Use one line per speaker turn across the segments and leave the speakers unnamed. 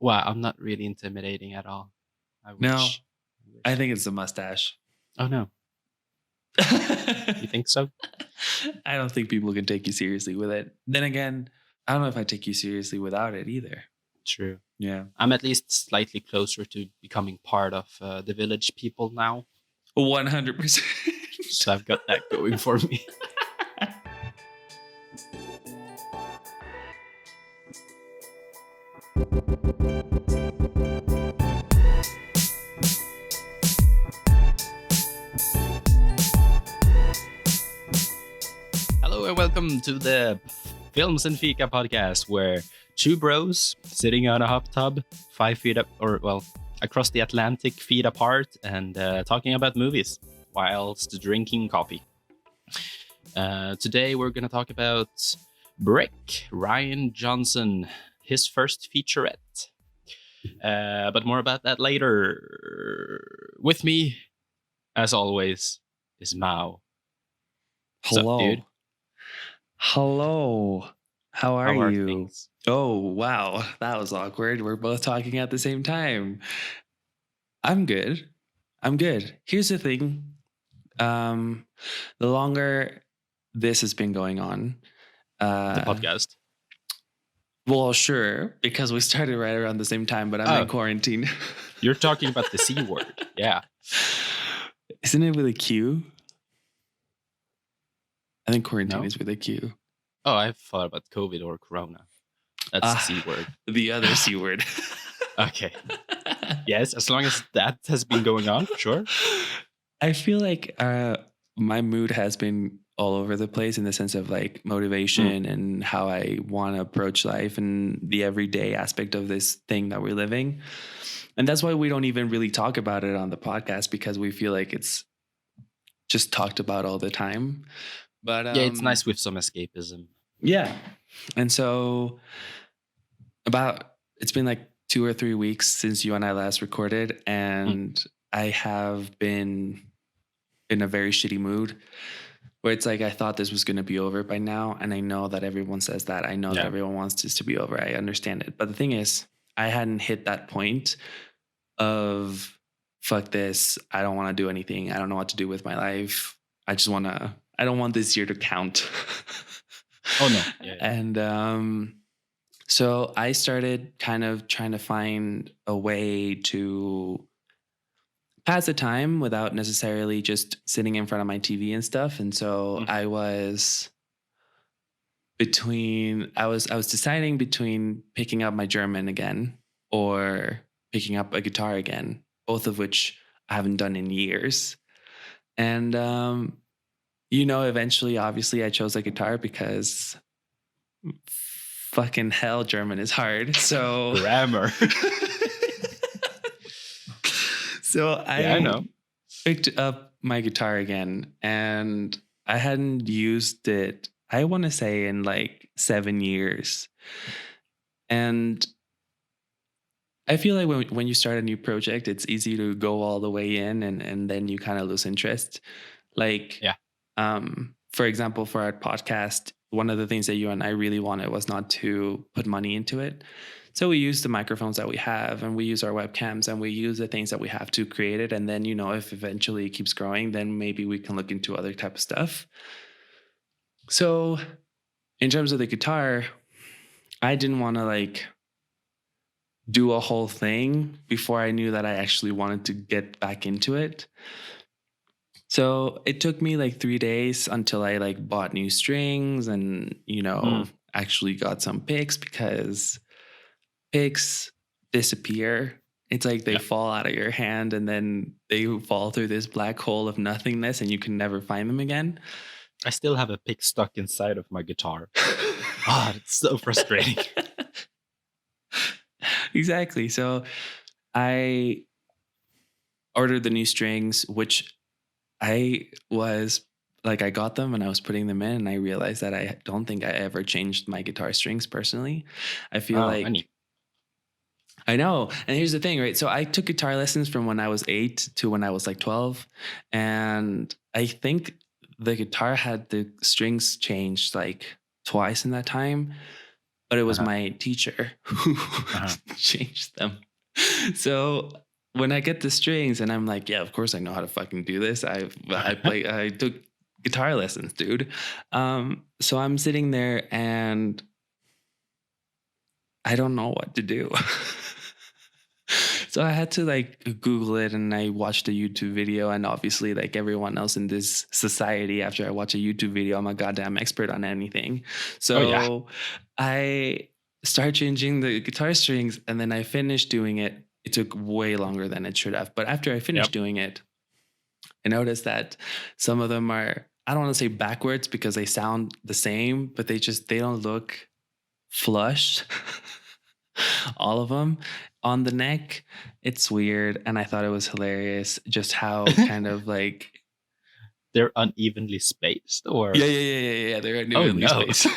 Wow, I'm not really intimidating at all. I
No,
wish.
I think it's the mustache.
Oh no, you think so?
I don't think people can take you seriously with it. Then again, I don't know if I take you seriously without it either.
True.
Yeah.
I'm at least slightly closer to becoming part of the village people now,
100%.
so I've got that going for me. Hello and welcome to the Films and Fika podcast, where two bros sitting on a hot tub, 5 feet up, across the Atlantic, feet apart, and talking about movies whilst drinking coffee. Today we're going to talk about Brick, Rian Johnson, his first featurette. But more about that later. With me, as always, is Mao.
Hello.
What's up, dude?
Hello. How are you?
Things?
Oh, wow. That was awkward. We're both talking at the same time. I'm good. Here's the thing. The longer this has been going on,
The podcast.
Well, sure, because we started right around the same time, but I'm in quarantine.
You're talking about the C word. Yeah.
Isn't it with a Q? I think quarantine is with a Q.
Oh, I thought about COVID or Corona. That's the C word.
The other C word.
Okay. Yes, as long as that has been going on, sure.
I feel like my mood has been all over the place in the sense of like motivation and how I want to approach life and the everyday aspect of this thing that we're living. And that's why we don't even really talk about it on the podcast, because we feel like it's just talked about all the time. But
yeah, it's nice with some escapism.
Yeah. And so it's been like 2 or 3 weeks since you and I last recorded, and I have been in a very shitty mood where it's like I thought this was going to be over by now, and I know that everyone says that. I know that everyone wants this to be over. I understand it. But the thing is, I hadn't hit that point of fuck this. I don't want to do anything. I don't know what to do with my life. I don't want this year to count.
Oh, no. Yeah.
And so I started kind of trying to find a way to pass the time without necessarily just sitting in front of my TV and stuff. And so I was deciding between picking up my German again or picking up a guitar again, both of which I haven't done in years. And, eventually, obviously, I chose a guitar because fucking hell, German is hard. So
grammar.
So I picked up my guitar again, and I hadn't used it, I want to say, in like 7 years. And I feel like when you start a new project, it's easy to go all the way in and then you kind of lose interest. Like, for example, for our podcast, one of the things that you and I really wanted was not to put money into it. So we use the microphones that we have, and we use our webcams, and we use the things that we have to create it. And then, if eventually it keeps growing, then maybe we can look into other type of stuff. So in terms of the guitar, I didn't want to like do a whole thing before I knew that I actually wanted to get back into it. So it took me like 3 days until I like bought new strings and, actually got some picks, because picks disappear. It's like they fall out of your hand and then they fall through this black hole of nothingness and you can never find them again.
I still have a pick stuck inside of my guitar. It's so frustrating.
Exactly. So I ordered the new strings, which I got them and I was putting them in, and I realized that I don't think I ever changed my guitar strings personally. I feel I know. And here's the thing, right? So I took guitar lessons from when I was 8 to when I was like 12. And I think the guitar had the strings changed like twice in that time. but it was my teacher who changed them. So when I get the strings and I'm like, yeah, of course I know how to fucking do this. I took guitar lessons, dude. So I'm sitting there and I don't know what to do. So I had to like Google it, and I watched a YouTube video, and obviously like everyone else in this society, after I watch a YouTube video, I'm a goddamn expert on anything. So I started changing the guitar strings, and then I finished doing it. It took way longer than it should have. But after I finished doing it, I noticed that some of them are, I don't want to say backwards because they sound the same, but they don't look flush. All of them on the neck. It's weird. And I thought it was hilarious just how kind of like
they're unevenly spaced, or
yeah, they're unevenly spaced.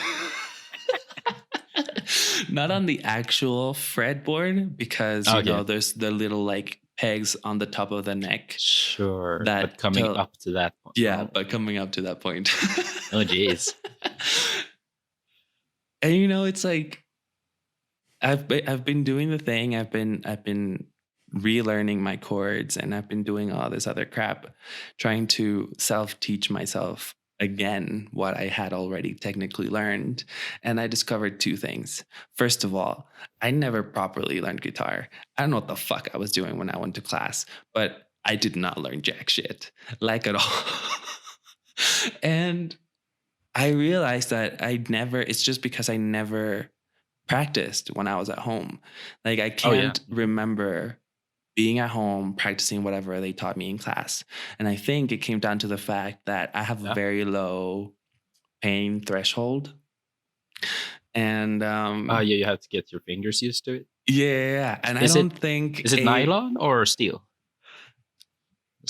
Not on the actual fretboard, because you know there's the little like pegs on the top of the neck.
Sure. But coming up to that point.
Yeah, but coming up to that point.
Oh jeez.
And you know, it's like I've been doing the thing. I've been relearning my chords, and I've been doing all this other crap, trying to self-teach myself again what I had already technically learned. And I discovered two things. First of all, I never properly learned guitar. I don't know what the fuck I was doing when I went to class, but I did not learn jack shit, like at all. And I realized that it's just because I never practiced when I was at home. Like I can't remember being at home practicing whatever they taught me in class. And I think it came down to the fact that I have a very low pain threshold. And
you have to get your fingers used to it.
Yeah. And is
it nylon or steel?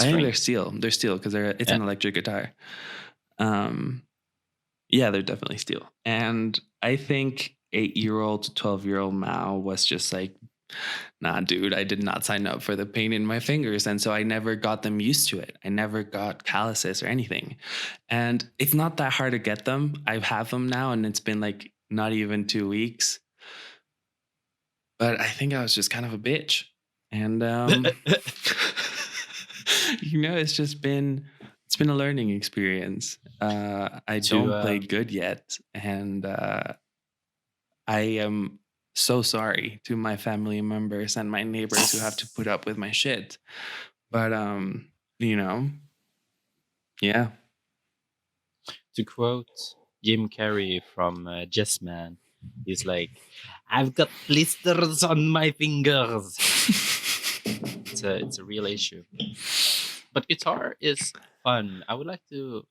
I think they're steel. They're steel because it's an electric guitar. Yeah, they're definitely steel. And I think 8-year-old to 12-year-old Mao was just like, nah, dude, I did not sign up for the pain in my fingers. And so I never got them used to it. I never got calluses or anything. And it's not that hard to get them. I have them now, and it's been like not even 2 weeks. But I think I was just kind of a bitch. And, you know, it's been a learning experience. I don't play good yet. And I am so sorry to my family members and my neighbors who have to put up with my shit. But, you know, yeah.
To quote Jim Carrey from Yes Man, he's like, I've got blisters on my fingers. It's a real issue. But guitar is fun. I would like to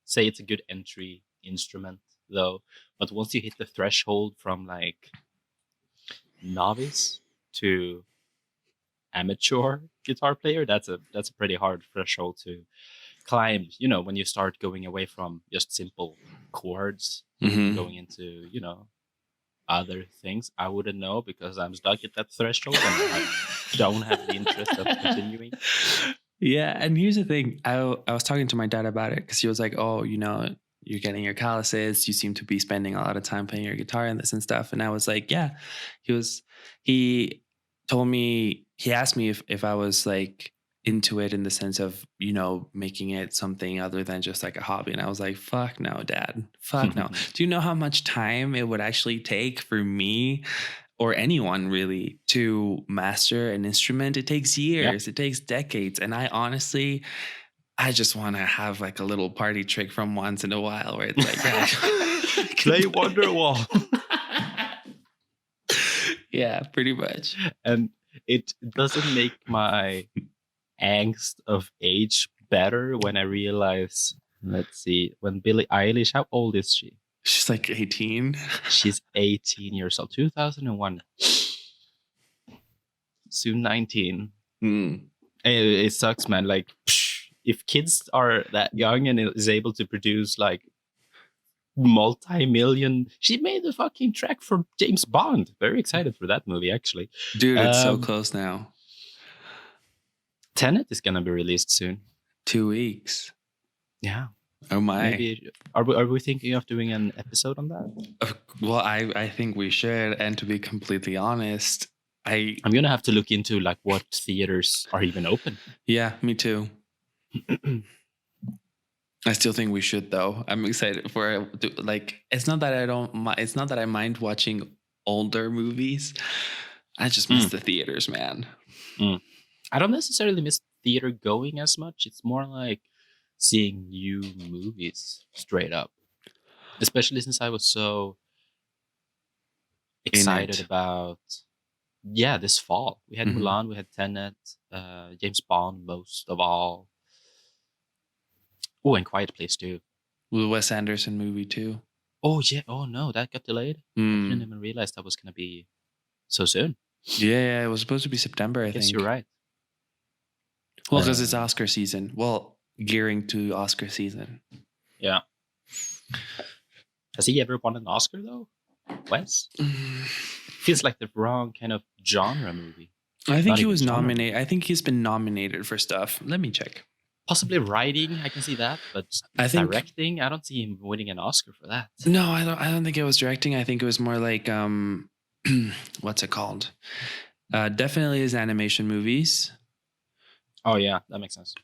say it's a good entry instrument, though. But once you hit the threshold from like novice to amateur guitar player, that's a pretty hard threshold to climb. You know, when you start going away from just simple chords, going into, you know, other things. I wouldn't know because I'm stuck at that threshold and I don't have the interest of continuing.
Yeah, and here's the thing. I was talking to my dad about it because he was like, oh, you know, you're getting your calluses. You seem to be spending a lot of time playing your guitar and this and stuff. And I was like, yeah. He told me, he asked me if I was like into it in the sense of, you know, making it something other than just like a hobby. And I was like, fuck no, Dad. Fuck no. Do you know how much time it would actually take for me or anyone really to master an instrument? It takes years. It takes decades. And I just want to have like a little party trick from once in a while where it's like,
play Wonderwall.
Yeah, pretty much.
And it doesn't make my angst of age better when I realize, let's see, when Billie Eilish, how old is she?
She's like 18.
She's 18 years old. 2001. Soon 19. It sucks, man. Like, if kids are that young and is able to produce like multi-million, she made the fucking track for James Bond. Very excited for that movie, actually.
Dude, it's so close now.
Tenet is gonna be released soon.
2 weeks.
Yeah.
Oh my.
Maybe are we thinking of doing an episode on that?
Well, I think we should. And to be completely honest, I'm
gonna have to look into like what theaters are even open.
Yeah, me too. I still think we should, though. I'm excited for like. It's not that I don't. It's not that I mind watching older movies. I just miss the theaters, man.
I don't necessarily miss theater going as much. It's more like seeing new movies straight up, especially since I was so excited about. Yeah, this fall we had Mulan, we had Tenet, James Bond, most of all. Oh, and Quiet Place too.
The Wes Anderson movie too.
Oh yeah. Oh no, that got delayed. I didn't even realize that was gonna be so soon.
Yeah, it was supposed to be September. I think
you're right.
Well, because it's Oscar season. Well, gearing to Oscar season.
Yeah. Has he ever won an Oscar though? Wes? Feels like the wrong kind of genre movie.
I think he was nominated. I think he's been nominated for stuff. Let me check.
Possibly writing, I can see that, but I think directing, I don't see him winning an Oscar for that.
No, I don't think it was directing. I think it was more like what's it called? Definitely his animation movies.
Oh yeah, that makes sense.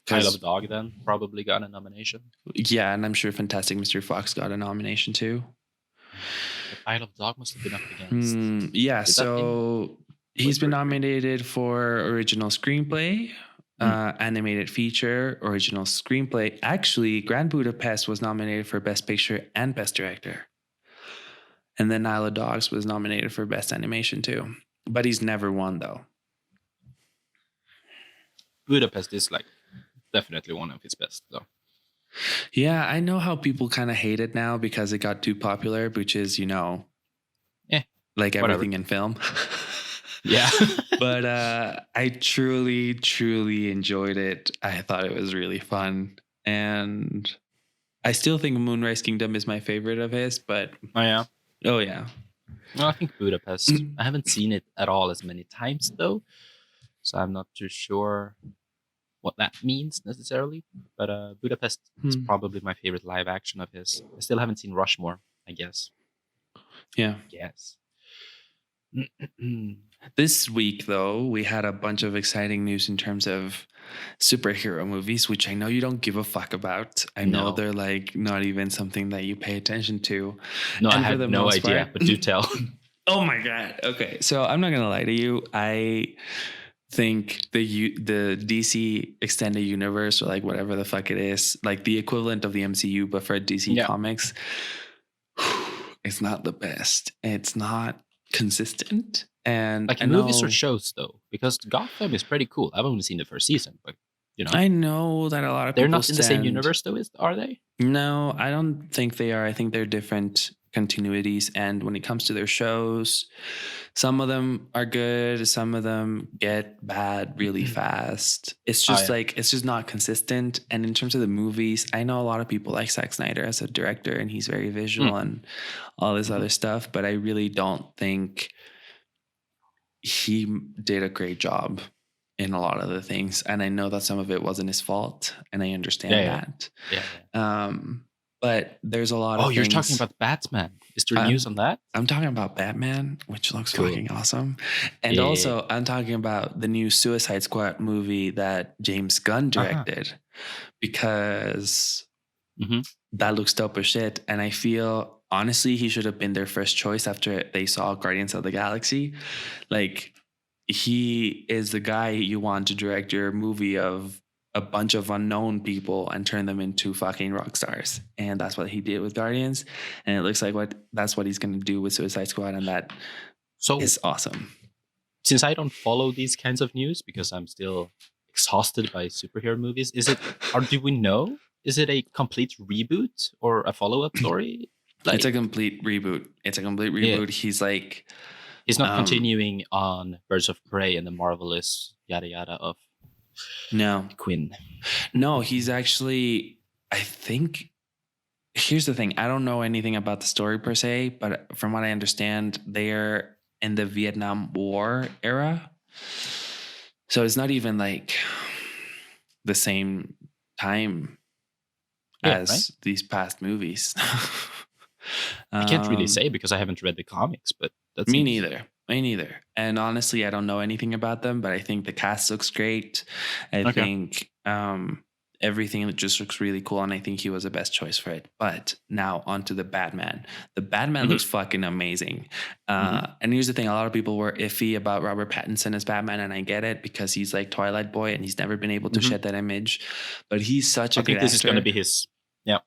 Isle of Dog then probably got a nomination.
Yeah, and I'm sure Fantastic Mr. Fox got a nomination too.
But Isle of Dog must have been up against.
Yeah, so he's been nominated for original screenplay, animated feature, original screenplay. Actually, Grand Budapest was nominated for Best Picture and Best Director. And then Isle of Dogs was nominated for Best Animation too. But he's never won though.
Budapest is like definitely one of his best though.
Yeah, I know how people kind of hate it now because it got too popular, which is, like everything in film.
Yeah.
But I truly, truly enjoyed it. I thought it was really fun. And I still think Moonrise Kingdom is my favorite of his, but...
Oh, yeah?
Oh, yeah.
Well, I think Budapest. I haven't seen it at all as many times, though. So I'm not too sure what that means necessarily. But Budapest is probably my favorite live action of his. I still haven't seen Rushmore, I guess.
Yeah.
Yes.
This week, though, we had a bunch of exciting news in terms of superhero movies, which I know you don't give a fuck about. I know they're like not even something that you pay attention to.
No, I have no idea, but do tell.
Oh my God. Okay. So I'm not going to lie to you. I think the DC extended universe, or like whatever the fuck it is, like the equivalent of the MCU, but for DC Comics, it's not the best. It's not consistent. And
like movies or shows though, because Gotham is pretty cool. I've only seen the first season, but
I know that a lot of
they're not in the same universe though, are they?
No, I don't think they are. I think they're different continuities, and when it comes to their shows, some of them are good, some of them get bad really fast. It's just it's just not consistent. And in terms of the movies, I know a lot of people like Zack Snyder as a director, and he's very visual and all this other stuff, but I really don't think he did a great job in a lot of the things. And I know that some of it wasn't his fault, and I understand that. Yeah. But there's a lot of things.
You're talking about Batman. Is there news on that?
I'm talking about Batman, which looks fucking awesome. And also, I'm talking about the new Suicide Squad movie that James Gunn directed, because that looks dope as shit. And I feel, honestly, he should have been their first choice after they saw Guardians of the Galaxy. Like, he is the guy you want to direct your movie of a bunch of unknown people and turn them into fucking rock stars. And that's what he did with Guardians. And it looks like that's what he's going to do with Suicide Squad. And that is awesome.
Since I don't follow these kinds of news because I'm still exhausted by superhero movies, do we know? Is it a complete reboot or a follow-up story?
It's a complete reboot. Yeah. He's
not continuing on Birds of Prey and the Marvelous yada yada of Quinn.
No, he's actually, I think, here's the thing. I don't know anything about the story per se, but from what I understand, they're in the Vietnam War era. So it's not even like the same time. as these past movies.
I can't really say because I haven't read the comics, but that's
me neither. And honestly, I don't know anything about them, but I think the cast looks great. I think everything just looks really cool, and I think he was the best choice for it. But now onto the Batman. The Batman looks fucking amazing. And here's the thing: a lot of people were iffy about Robert Pattinson as Batman, and I get it because he's like Twilight Boy, and he's never been able to shed that image. But he's such a good actor.
This is going to be his. Yeah,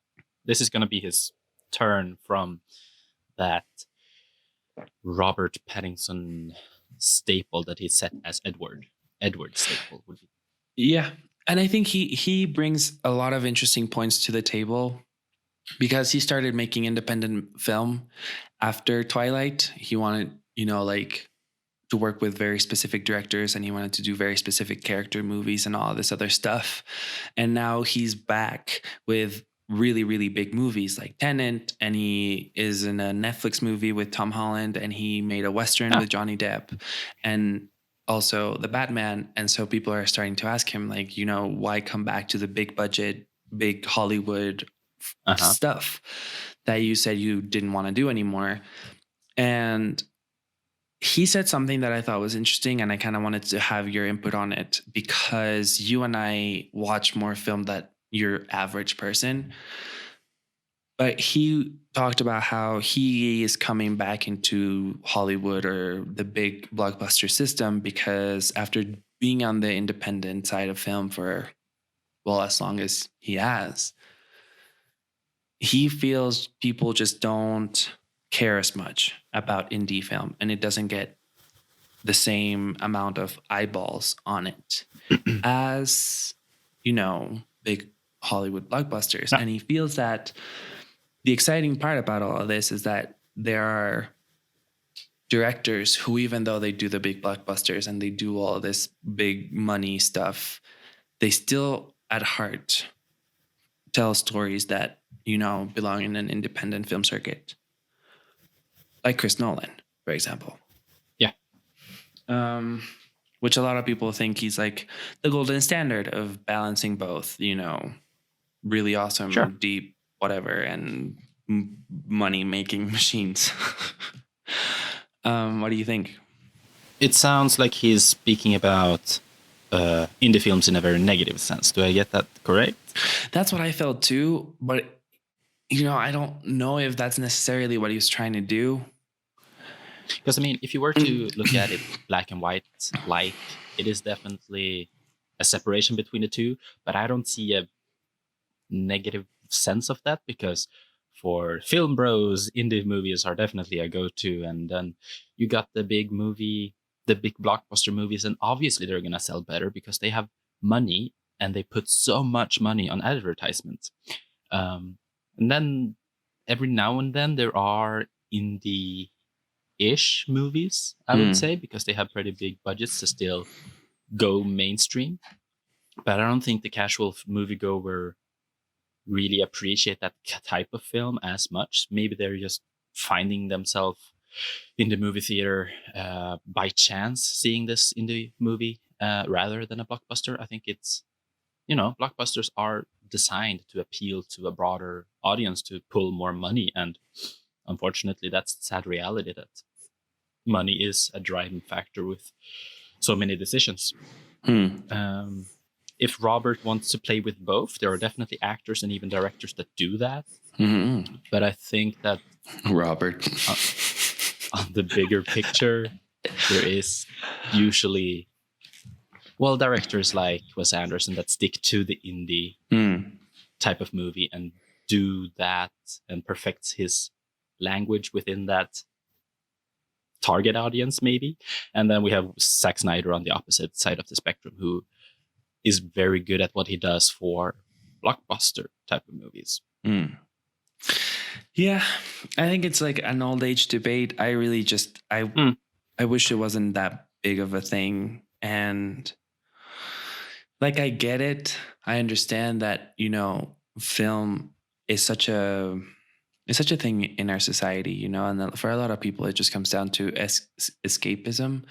this is going to be his turn from that Robert Pattinson staple that he set as Edward staple would be.
Yeah. And I think he brings a lot of interesting points to the table because he started making independent film after Twilight. He wanted, to work with very specific directors, and he wanted to do very specific character movies and all this other stuff. And now he's back with really, really big movies like Tenet, and he is in a Netflix movie with Tom Holland, and he made a Western with Johnny Depp, and also the Batman. And so people are starting to ask him, like, why come back to the big budget, big Hollywood stuff that you said you didn't want to do anymore? And he said something that I thought was interesting, and I kind of wanted to have your input on it because you and I watch more film than your average person. But he talked about how he is coming back into Hollywood or the big blockbuster system because after being on the independent side of film for, as long as he has, he feels people just don't care as much about indie film, and it doesn't get the same amount of eyeballs on it as, big Hollywood blockbusters. And he feels that the exciting part about all of this is that there are directors who, even though they do the big blockbusters and they do all this big money stuff, they still at heart tell stories that, belong in an independent film circuit. Like Chris Nolan, for example.
Yeah.
Which a lot of people think he's like the golden standard of balancing both, really awesome, deep, whatever, and money-making machines. What do you think?
It sounds like he's speaking about indie films in a very negative sense. Do I get that correct?
That's what I felt too, but I don't know if that's necessarily what he was trying to do.
Because if you were to look at it black and white, like, it is definitely a separation between the two, but I don't see a negative sense of that, because for film bros, indie movies are definitely a go-to, and then you got the big blockbuster movies, and obviously they're gonna sell better because they have money and they put so much money on advertisements. And then every now and then there are indie-ish movies, I would say, because they have pretty big budgets to still go mainstream. But I don't think the casual moviegoer really appreciate that type of film as much. Maybe they're just finding themselves in the movie theater by chance, seeing this indie movie rather than a blockbuster. I think it's, blockbusters are designed to appeal to a broader audience, to pull more money. And unfortunately, that's the sad reality, that money is a driving factor with so many decisions. If Robert wants to play with both, there are definitely actors and even directors that do that. But I think that
Robert,
on the bigger picture, there is usually, directors like Wes Anderson that stick to the indie type of movie and do that and perfects his language within that target audience, maybe. And then we have Zack Snyder on the opposite side of the spectrum, who is very good at what he does for blockbuster type of movies.
Yeah, I think it's like an old age debate. I really just, I wish it wasn't that big of a thing. And like, I get it. I understand that, film is such a thing in our society, and for a lot of people, it just comes down to escapism.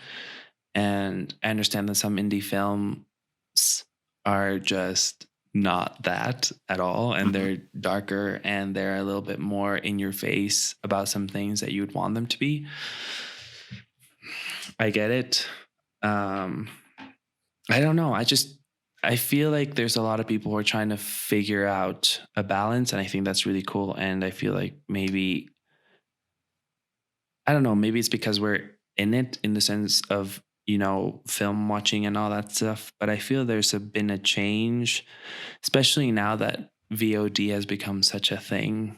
And I understand that some indie films are just not that at all, and they're darker and they're a little bit more in your face about some things that you would want them to be. I get it. I don't know. I feel like there's a lot of people who are trying to figure out a balance, and I think that's really cool. And I feel like maybe, I don't know, maybe it's because we're in it in the sense of, film watching and all that stuff. But I feel there's been a change, especially now that VOD has become such a thing,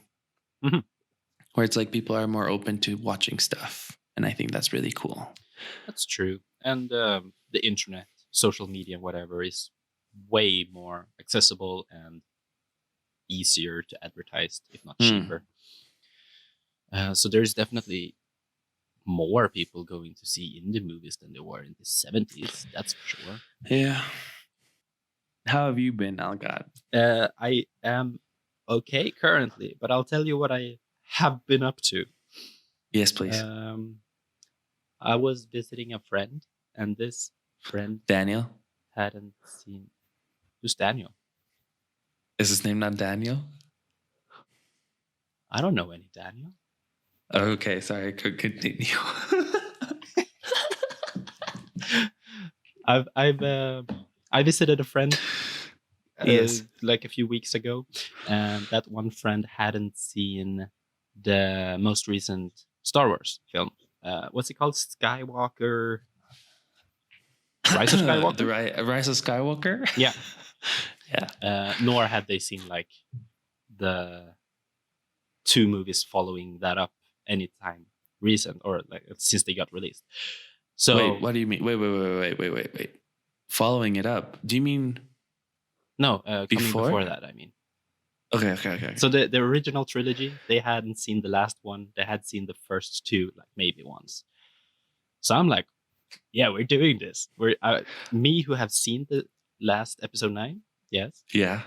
where it's like people are more open to watching stuff. And I think that's really cool.
That's true. And the internet, social media, whatever, is way more accessible and easier to advertise, if not cheaper. So there's definitely more people going to see indie movies than there were in the 70s. That's for sure.
Yeah. How have you been, Algot?
I am okay currently, but I'll tell you what I have been up to.
Yes, please.
I was visiting a friend, and this friend,
Daniel,
hadn't seen. Who's Daniel?
Is his name not Daniel?
I don't know any Daniel.
Okay, sorry, I could continue.
I visited a friend
yes,
like a few weeks ago, and that one friend hadn't seen the most recent Star Wars film. What's it called? Skywalker. Rise of Skywalker.
The Rise of Skywalker.
Yeah,
yeah.
Nor had they seen like the 2 movies following that up anytime recent, or like since they got released. So
wait, what do you mean? Wait. Following it up? Do you mean
no? Before that, I mean.
Okay.
So the original trilogy, they hadn't seen the last one. They had seen the first 2, like maybe once. So I'm like, yeah, we're doing this. We're me who have seen the last episode 9. Yes.
Yeah.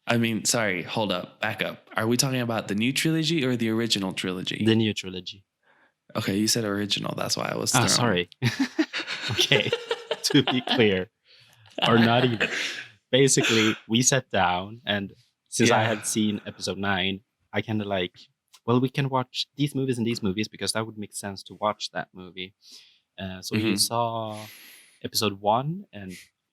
I mean, sorry, hold up, back up. Are we talking about the new trilogy or the original trilogy?
The new trilogy.
Okay, you said original. That's why I was.
Sorry. Okay, to be clear, or not even. Basically, we sat down, and since I had seen episode 9, I kind of like, well, we can watch these movies and these movies because that would make sense to watch that movie. So we saw episode 1,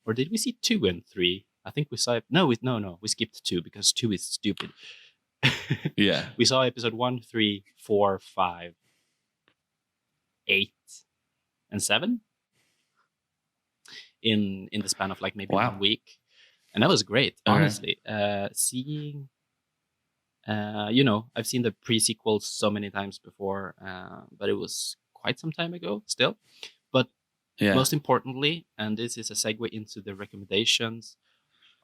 or did we see 2 and 3? I think we saw no, we skipped 2 because 2 is stupid.
Yeah,
we saw episode 1, 3, 4, 5, 8, and 7 in the span of like maybe 1 week, and that was great. Honestly, seeing, I've seen the pre-sequels so many times before, but it was quite some time ago still. But most importantly, and this is a segue into the recommendations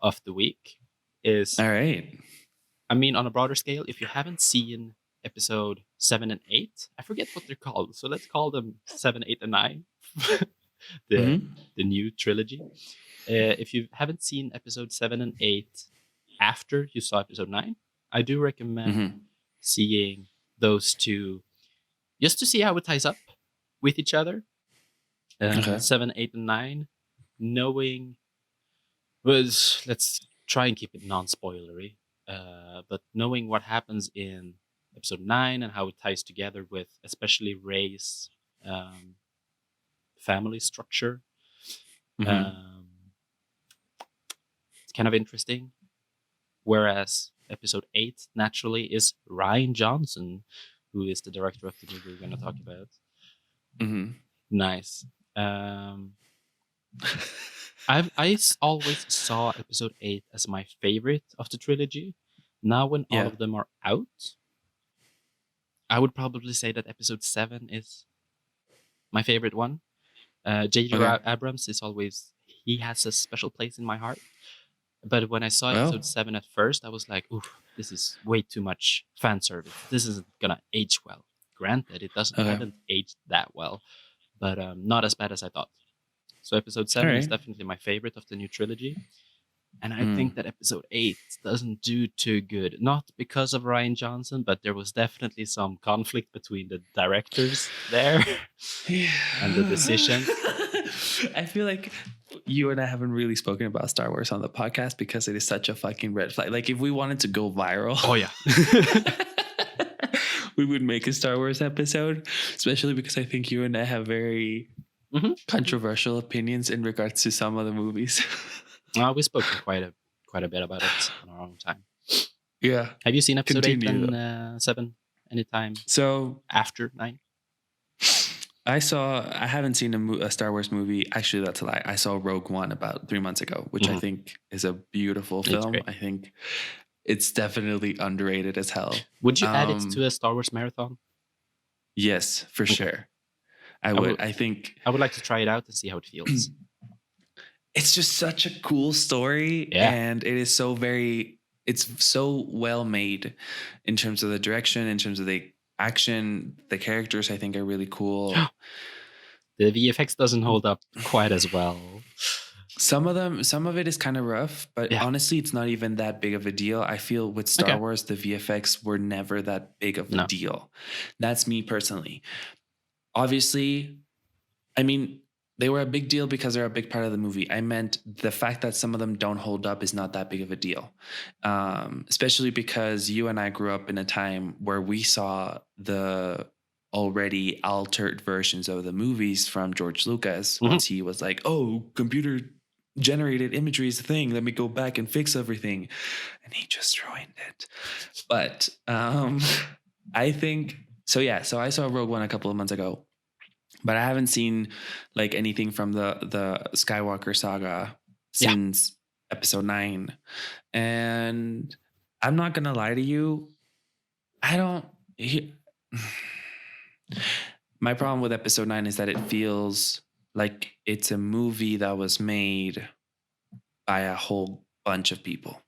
of the week, is
all right.
I mean, on a broader scale, if you haven't seen episode 7 and 8, I forget what they're called, so let's call them 7, 8, and 9. the new trilogy. If you haven't seen episode 7 and 8 after you saw episode 9, I do recommend seeing those 2 just to see how it ties up with each other. 7, 8, and 9, knowing let's try and keep it non-spoilery, but knowing what happens in episode 9 and how it ties together with especially Rey's family structure, it's kind of interesting. Whereas episode 8 naturally is Rian Johnson, who is the director of the movie we're going to talk about. Nice. I always saw episode 8 as my favorite of the trilogy. Now when all of them are out, I would probably say that episode 7 is my favorite one. J.J. Abrams is always, he has a special place in my heart. But when I saw episode 7 at first, I was like, oof, this is way too much fan service. This isn't gonna age well. Granted, it hasn't aged that well, but not as bad as I thought. So episode 7 is definitely my favorite of the new trilogy. And I think that episode 8 doesn't do too good. Not because of Rian Johnson, but there was definitely some conflict between the directors there and the decision.
I feel like you and I haven't really spoken about Star Wars on the podcast because it is such a fucking red flag. Like if we wanted to go viral.
Oh yeah.
We would make a Star Wars episode, especially because I think you and I have very controversial opinions in regards to some of the movies.
We spoke quite a bit about it on our own time.
Yeah.
Have you seen episode 8 and 7 anytime?
So
after 9?
I haven't seen a Star Wars movie. Actually, that's a lie. I saw Rogue One about 3 months ago, which I think is a beautiful film. I think it's definitely underrated as hell.
Would you add it to a Star Wars marathon?
Yes, for sure. I would. I think
I would like to try it out and see how it feels.
It's just such a cool story, and it is it's so well made in terms of the direction, in terms of the action. The characters, I think, are really cool.
The VFX doesn't hold up quite as well.
Some of it is kind of rough, but honestly, it's not even that big of a deal. I feel with Star Wars, the VFX were never that big of a deal. That's me personally. Obviously, I mean, they were a big deal because they're a big part of the movie. I meant the fact that some of them don't hold up is not that big of a deal. Especially because you and I grew up in a time where we saw the already altered versions of the movies from George Lucas once he was like, oh, computer generated imagery is the thing. Let me go back and fix everything. And he just ruined it. But I think, so yeah, so I saw Rogue One a couple of months ago. But I haven't seen like anything from the Skywalker Saga since episode 9. And I'm not going to lie to you. My problem with episode 9 is that it feels like it's a movie that was made by a whole bunch of people.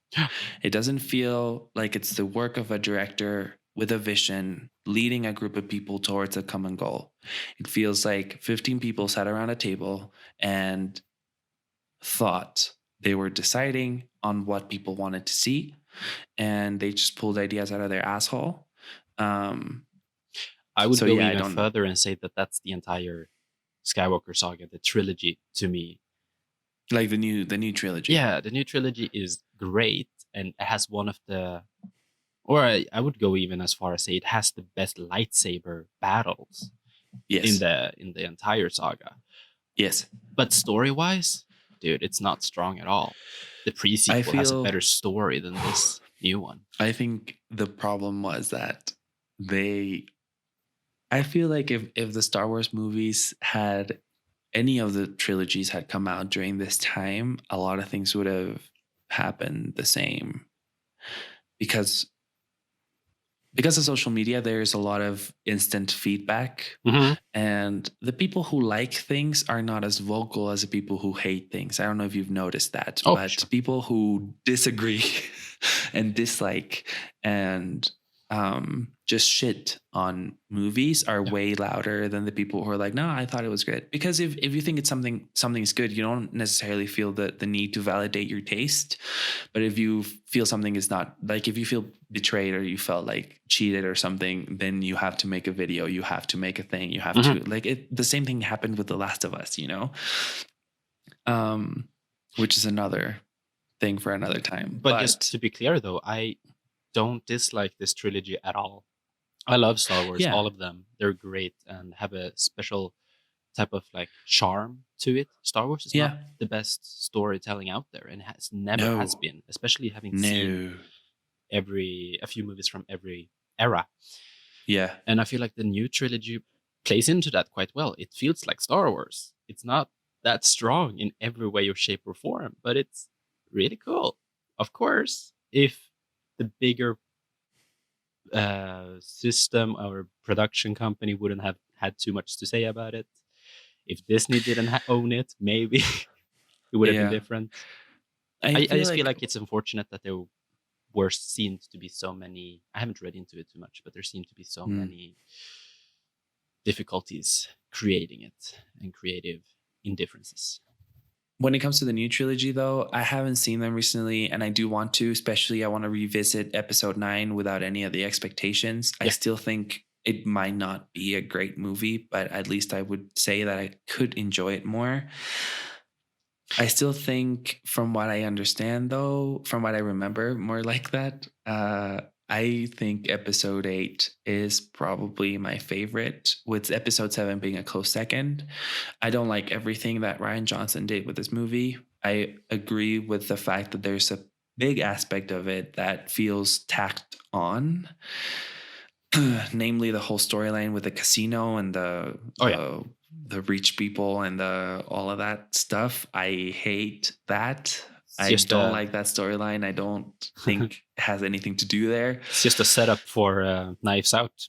It doesn't feel like it's the work of a director with a vision, leading a group of people towards a common goal. It feels like 15 people sat around a table and thought they were deciding on what people wanted to see, and they just pulled ideas out of their asshole.
I would go even further and say that that's the entire Skywalker Saga, the trilogy, to me.
Like the new trilogy.
Yeah, the new trilogy is great, and it has one of the... Or I would go even as far as say it has the best lightsaber battles in the entire saga.
Yes.
But story-wise, dude, it's not strong at all. The pre-sequel has a better story than this new one.
I think the problem was that I feel like if the Star Wars movies had any of the trilogies had come out during this time, a lot of things would have happened the same. Because of social media, there's a lot of instant feedback, and the people who like things are not as vocal as the people who hate things. I don't know if you've noticed that, but sure. People who disagree and dislike and just shit on movies are way louder than the people who are like, no, I thought it was great. Because if you think it's something's good, you don't necessarily feel the need to validate your taste. But if you feel something is not, like if you feel betrayed or you felt like cheated or something, then you have to make a video, you have to make a thing, you have to like it. The same thing happened with The Last of Us, which is another thing for another time.
But just to be clear though, I don't dislike this trilogy at all. I love Star Wars, all of them. They're great and have a special type of like charm to it. Star Wars is not the best storytelling out there, and has never has been, especially having seen a few movies from every era. Yeah. And I feel like the new trilogy plays into that quite well. It feels like Star Wars. It's not that strong in every way or shape or form, but it's really cool. Of course, if the bigger system or production company wouldn't have had too much to say about it, if Disney didn't own it, maybe it would have been different. I just feel like it's unfortunate that there were seemed to be so many. I haven't read into it too much, but there seemed to be so many difficulties creating it and creative indifferences.
When it comes to the new trilogy, though, I haven't seen them recently, and I do want to. Especially, I want to revisit episode 9 without any of the expectations. I still think it might not be a great movie, but at least I would say that I could enjoy it more. I still think, from what I understand, though, from what I remember, more like that, I think episode 8 is probably my favorite, with episode 7 being a close second. I don't like everything that Rian Johnson did with this movie. I agree with the fact that there's a big aspect of it that feels tacked on, namely the whole storyline with the casino and the rich people and all of that stuff. I hate that. I don't like that storyline. I don't think it has anything to do there.
It's just a setup for Knives Out.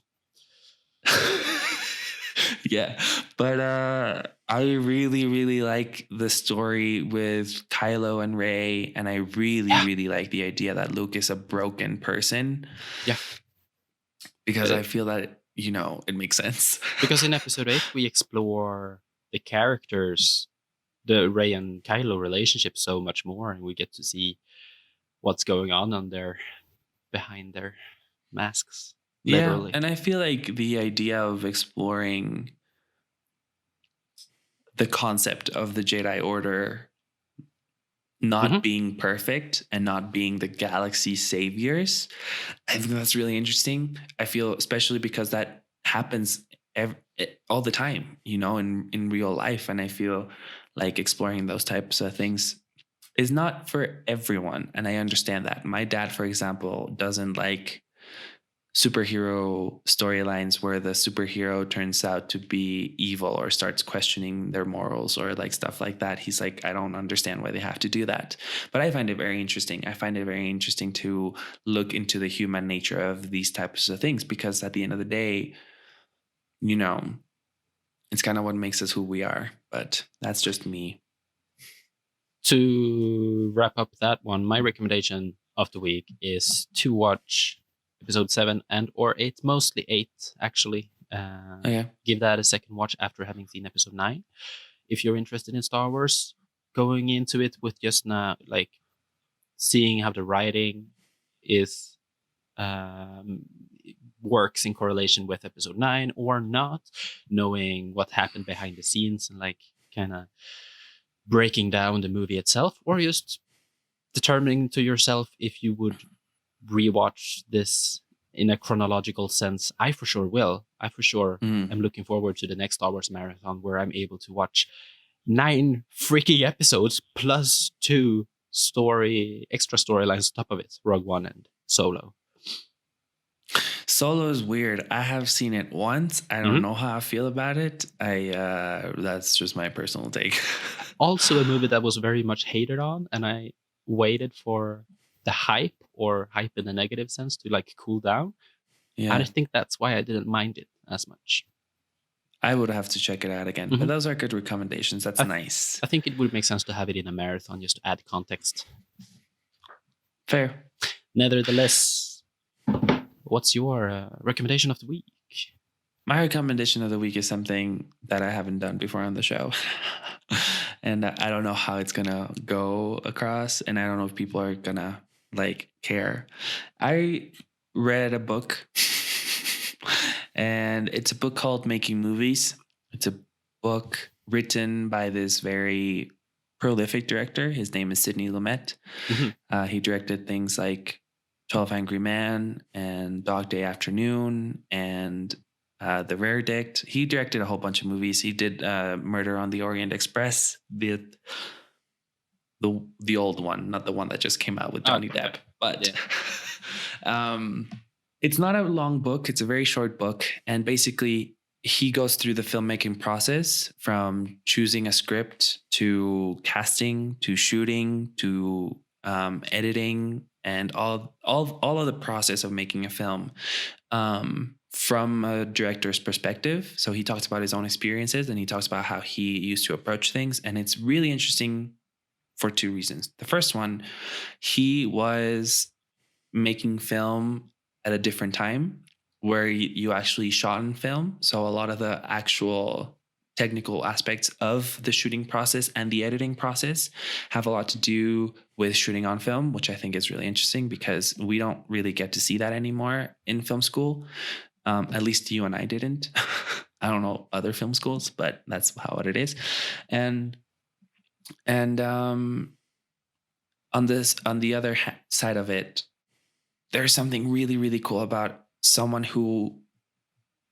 Yeah, but I really, really like the story with Kylo and Rey, and I really, really like the idea that Luke is a broken person.
Yeah,
because I feel that, it makes sense.
Because in episode 8 we explore the characters, the Rey and Kylo relationship, so much more, and we get to see what's going on behind their masks. Literally.
Yeah, and I feel like the idea of exploring the concept of the Jedi Order not being perfect and not being the galaxy saviors, I think that's really interesting. I feel, especially because that happens all the time, in real life. And I feel like exploring those types of things is not for everyone. And I understand that. My dad, for example, doesn't like superhero storylines where the superhero turns out to be evil or starts questioning their morals or like stuff like that. He's like, I don't understand why they have to do that. But I find it very interesting. I find it very interesting to look into the human nature of these types of things, because at the end of the day, it's kind of what makes us who we are. But that's just me.
To wrap up that one, my recommendation of the week is to watch episode 7 and or 8, mostly 8 actually. Give that a second watch after having seen episode 9. If you're interested in Star Wars, going into it with just like seeing how the writing is works in correlation with episode 9 or not, knowing what happened behind the scenes and like kind of breaking down the movie itself, or just determining to yourself if you would rewatch this in a chronological sense. I for sure will. I for sure am looking forward to the next Star Wars marathon, where I'm able to watch 9 freaky episodes plus 2 extra storylines on top of it, Rogue One and Solo.
Solo is weird. I have seen it once. I don't know how I feel about it. That's just my personal take.
Also a movie that was very much hated on, and I waited for the hype, or hype in the negative sense, to like cool down. Yeah. And I think that's why I didn't mind it as much.
I would have to check it out again. But those are good recommendations. That's nice.
I think it would make sense to have it in a marathon just to add context.
Fair.
Nevertheless, what's your recommendation of the week?
My recommendation of the week is something that I haven't done before on the show. And I don't know how it's going to go across. And I don't know if people are going to care. I read a book. And it's a book called Making Movies. It's a book written by this very prolific director. His name is Sidney Lumet. He directed things like 12 Angry Men and Dog Day Afternoon and The Verdict. He directed a whole bunch of movies. He did Murder on the Orient Express, the old one, not the one that just came out with Johnny Depp. But it's not a long book. It's a very short book. And basically, he goes through the filmmaking process from choosing a script to casting to shooting to editing and all of the process of making a film from a director's perspective. So he talks about his own experiences and he talks about how he used to approach things. And it's really interesting for 2 reasons. The first one, he was making film at a different time where you actually shot in film. So a lot of the actual technical aspects of the shooting process and the editing process have a lot to do with shooting on film, which I think is really interesting because we don't really get to see that anymore in film school. At least you and I didn't. I don't know other film schools, but that's how it is. And And on the other side of it, there's something really, really cool about someone who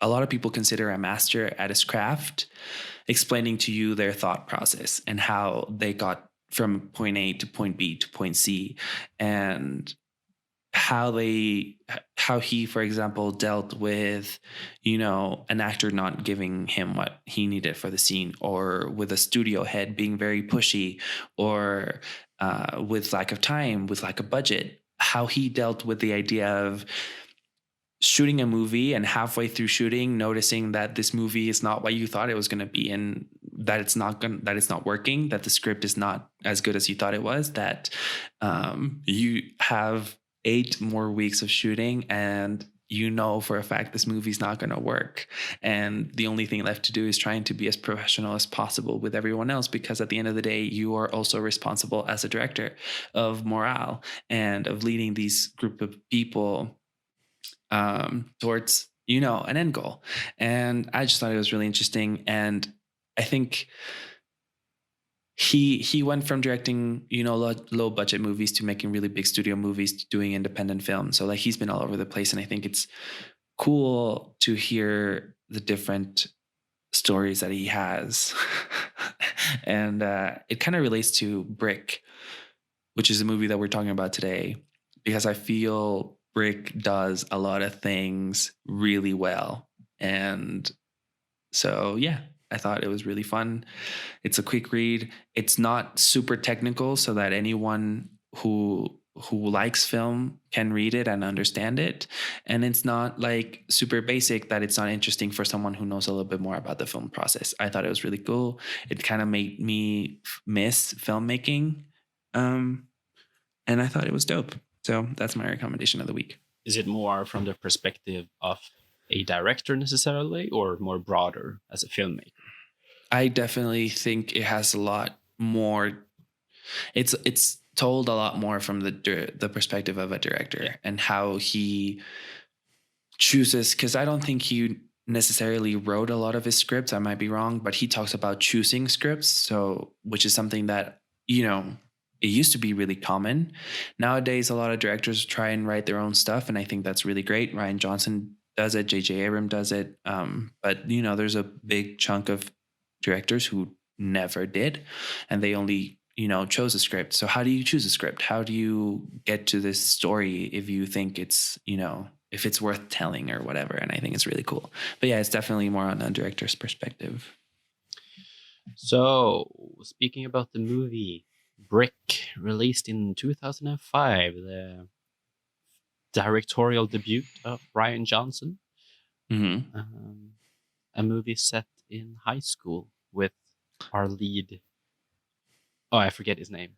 a lot of people consider a master at his craft, explaining to you their thought process and how they got from point A to point B to point C, and how he, for example, dealt with, an actor not giving him what he needed for the scene, or with a studio head being very pushy, or with lack of time, with lack of budget, how he dealt with the idea of shooting a movie and halfway through shooting noticing that this movie is not what you thought it was going to be, and that it's not working, that the script is not as good as you thought it was, that you have 8 more weeks of shooting and for a fact this movie's not going to work, and the only thing left to do is trying to be as professional as possible with everyone else, because at the end of the day you are also responsible as a director of morale and of leading these group of people towards an end goal. And I just thought it was really interesting, and I think he went from directing low budget movies to making really big studio movies to doing independent film. So like he's been all over the place, and I think it's cool to hear the different stories that he has. And it kind of relates to Brick, which is a movie that we're talking about today, because I feel Brick does a lot of things really well. And so, yeah, I thought it was really fun. It's a quick read. It's not super technical, so that anyone who likes film can read it and understand it. And it's not like super basic that it's not interesting for someone who knows a little bit more about the film process. I thought it was really cool. It kind of made me miss filmmaking. And I thought it was dope. So that's my recommendation of the week.
Is it more from the perspective of a director necessarily, or more broader as a filmmaker?
I definitely think it has a lot more. It's told a lot more from the perspective of a director, and how he chooses, because I don't think he necessarily wrote a lot of his scripts. I might be wrong, but he talks about choosing scripts. So, which is something that, it used to be really common. Nowadays, a lot of directors try and write their own stuff, and I think that's really great. Rian Johnson does it. J.J. Abrams does it. But, there's a big chunk of directors who never did, and they only, chose a script. So how do you choose a script? How do you get to this story if you think it's, if it's worth telling or whatever? And I think it's really cool. But yeah, it's definitely more on a director's perspective.
So, speaking about the movie Brick, released in 2005, the directorial debut of Rian Johnson.
Mm-hmm.
A movie set in high school with our lead. Oh, I forget his name.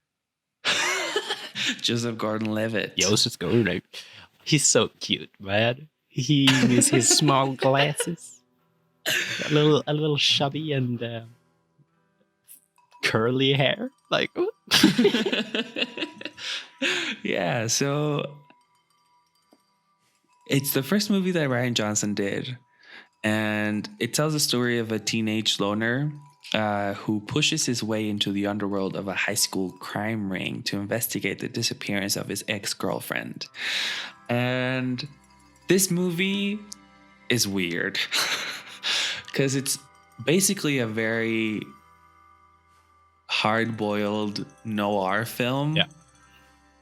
Joseph Gordon-Levitt.
Joseph Gordon-Levitt. He's so cute, man. He with his small glasses, a little chubby and curly hair, like.
Yeah, so it's the first movie that Rian Johnson did, and it tells the story of a teenage loner who pushes his way into the underworld of a high school crime ring to investigate the disappearance of his ex-girlfriend. And this movie is weird because it's basically a very hard-boiled noir film,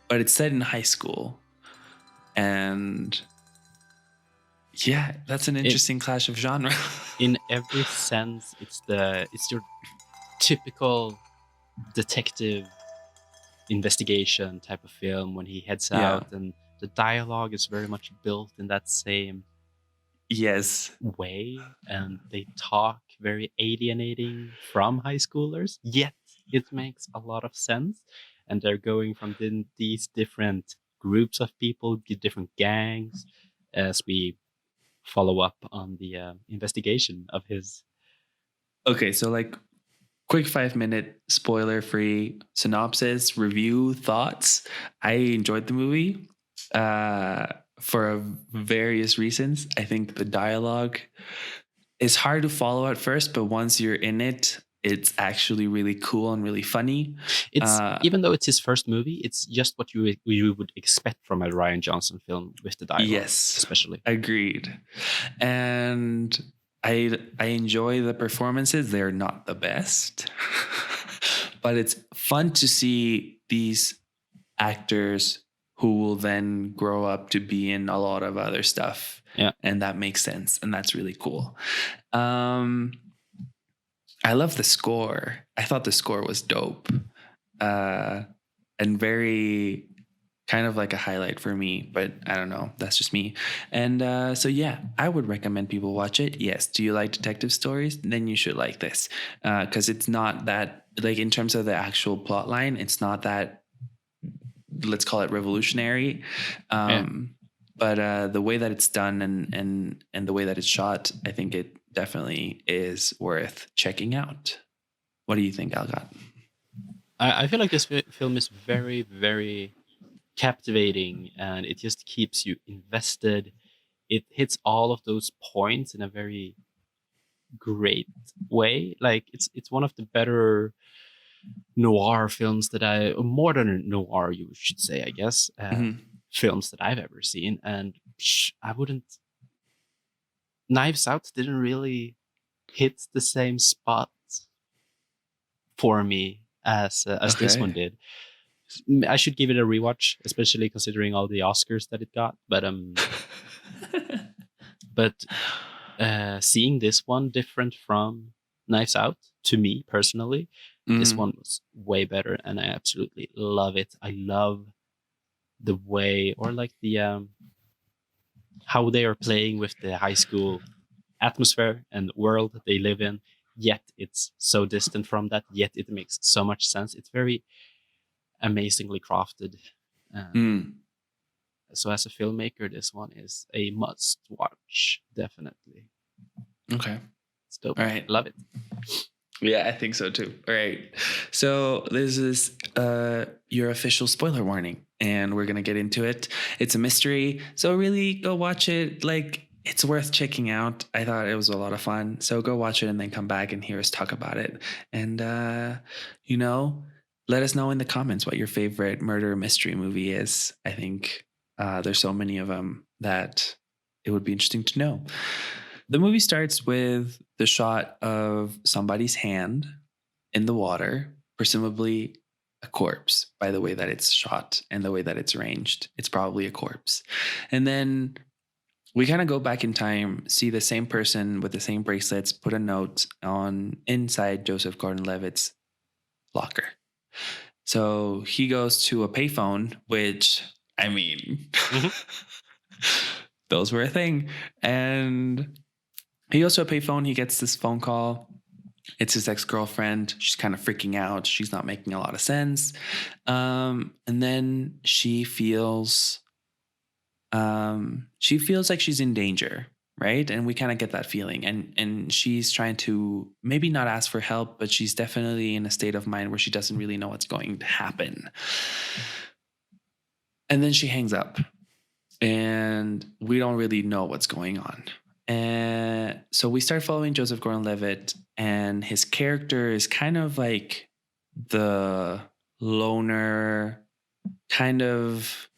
but it's set in high school. And yeah, that's an interesting clash of genre.
In every sense, it's your typical detective investigation type of film when he heads out, and the dialogue is very much built in that same way, and they talk very alienating from high schoolers, yet it makes a lot of sense. And they're going from these different groups of people, different gangs, as we follow up on the investigation of his.
Okay, so like quick 5-minute spoiler-free synopsis, review, thoughts. I enjoyed the movie for various reasons. I think the dialogue is hard to follow at first, but once you're in it, it's actually really cool and really funny.
It's even though it's his first movie, it's just what you would expect from a Rian Johnson film with the dialogue,
yes,
especially.
Agreed. And I enjoy the performances. They're not the best, but it's fun to see these actors who will then grow up to be in a lot of other stuff.
Yeah.
And that makes sense. And that's really cool. I love the score. I thought the score was dope. And very kind of like a highlight for me, but I don't know. That's just me. And so, yeah, I would recommend people watch it. Yes. Do you like detective stories? Then you should like this, because it's not that, like, in terms of the actual plot line, it's not that, let's call it revolutionary. But the way that it's done and the way that it's shot, I think it definitely is worth checking out. What do you think, Algot?
I feel like this film is very, very captivating, and it just keeps you invested. It hits all of those points in a very great way. Like it's one of the better noir films modern noir, you should say, I guess, films that I've ever seen. And I wouldn't. Knives Out didn't really hit the same spot for me as this one did. I should give it a rewatch, especially considering all the Oscars that it got. But seeing this one different from Knives Out, to me personally, this one was way better, and I absolutely love it. I love the way, or like the how they are playing with the high school atmosphere and world that they live in, yet it's so distant from that, yet it makes so much sense. It's very amazingly crafted. So as a filmmaker, this one is a must watch, definitely.
Okay.
It's dope.
All right.
Love it.
Yeah, I think so too. All right. So this is your official spoiler warning, and we're going to get into it. It's a mystery, so really go watch it. Like, it's worth checking out. I thought it was a lot of fun. So go watch it and then come back and hear us talk about it. And, let us know in the comments what your favorite murder mystery movie is. I think there's so many of them that it would be interesting to know. The movie starts with the shot of somebody's hand in the water, presumably a corpse, by the way that it's shot and the way that it's arranged. It's probably a corpse. And then we kind of go back in time, see the same person with the same bracelets, put a note on inside Joseph Gordon-Levitt's locker. So he goes to a payphone, which, I mean, those were a thing. And he goes to a payphone. He gets this phone call. It's his ex-girlfriend. She's kind of freaking out. She's not making a lot of sense. And then she feels like she's in danger, right? And we kind of get that feeling. And she's trying to maybe not ask for help, but she's definitely in a state of mind where she doesn't really know what's going to happen. And then she hangs up, and we don't really know what's going on. And so we start following Joseph Gordon-Levitt, and his character is kind of like the loner, kind of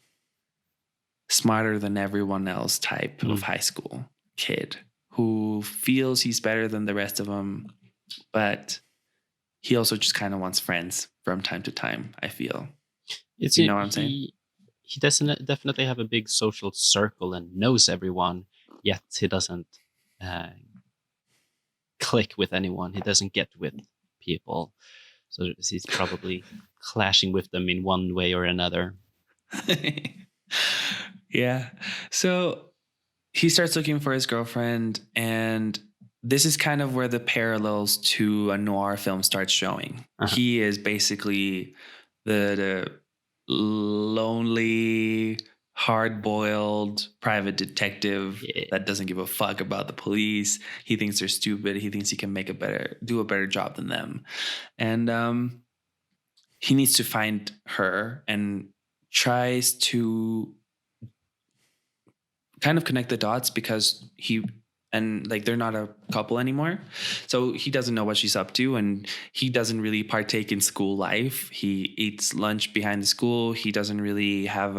smarter than everyone else type of high school kid who feels he's better than the rest of them, but he also just kind of wants friends from time to time, I feel. You know what I'm saying?
He doesn't definitely have a big social circle and knows everyone, yet he doesn't click with anyone. He doesn't get with people. So he's probably clashing with them in one way or another.
Yeah. So he starts looking for his girlfriend, and this is kind of where the parallels to a noir film starts showing. He is basically the lonely, hard-boiled private detective that doesn't give a fuck about the police. He thinks they're stupid. He thinks he can do a better job than them. And he needs to find her and tries to kind of connect the dots, because he and like they're not a couple anymore. So he doesn't know what she's up to, and he doesn't really partake in school life. He eats lunch behind the school. He doesn't really have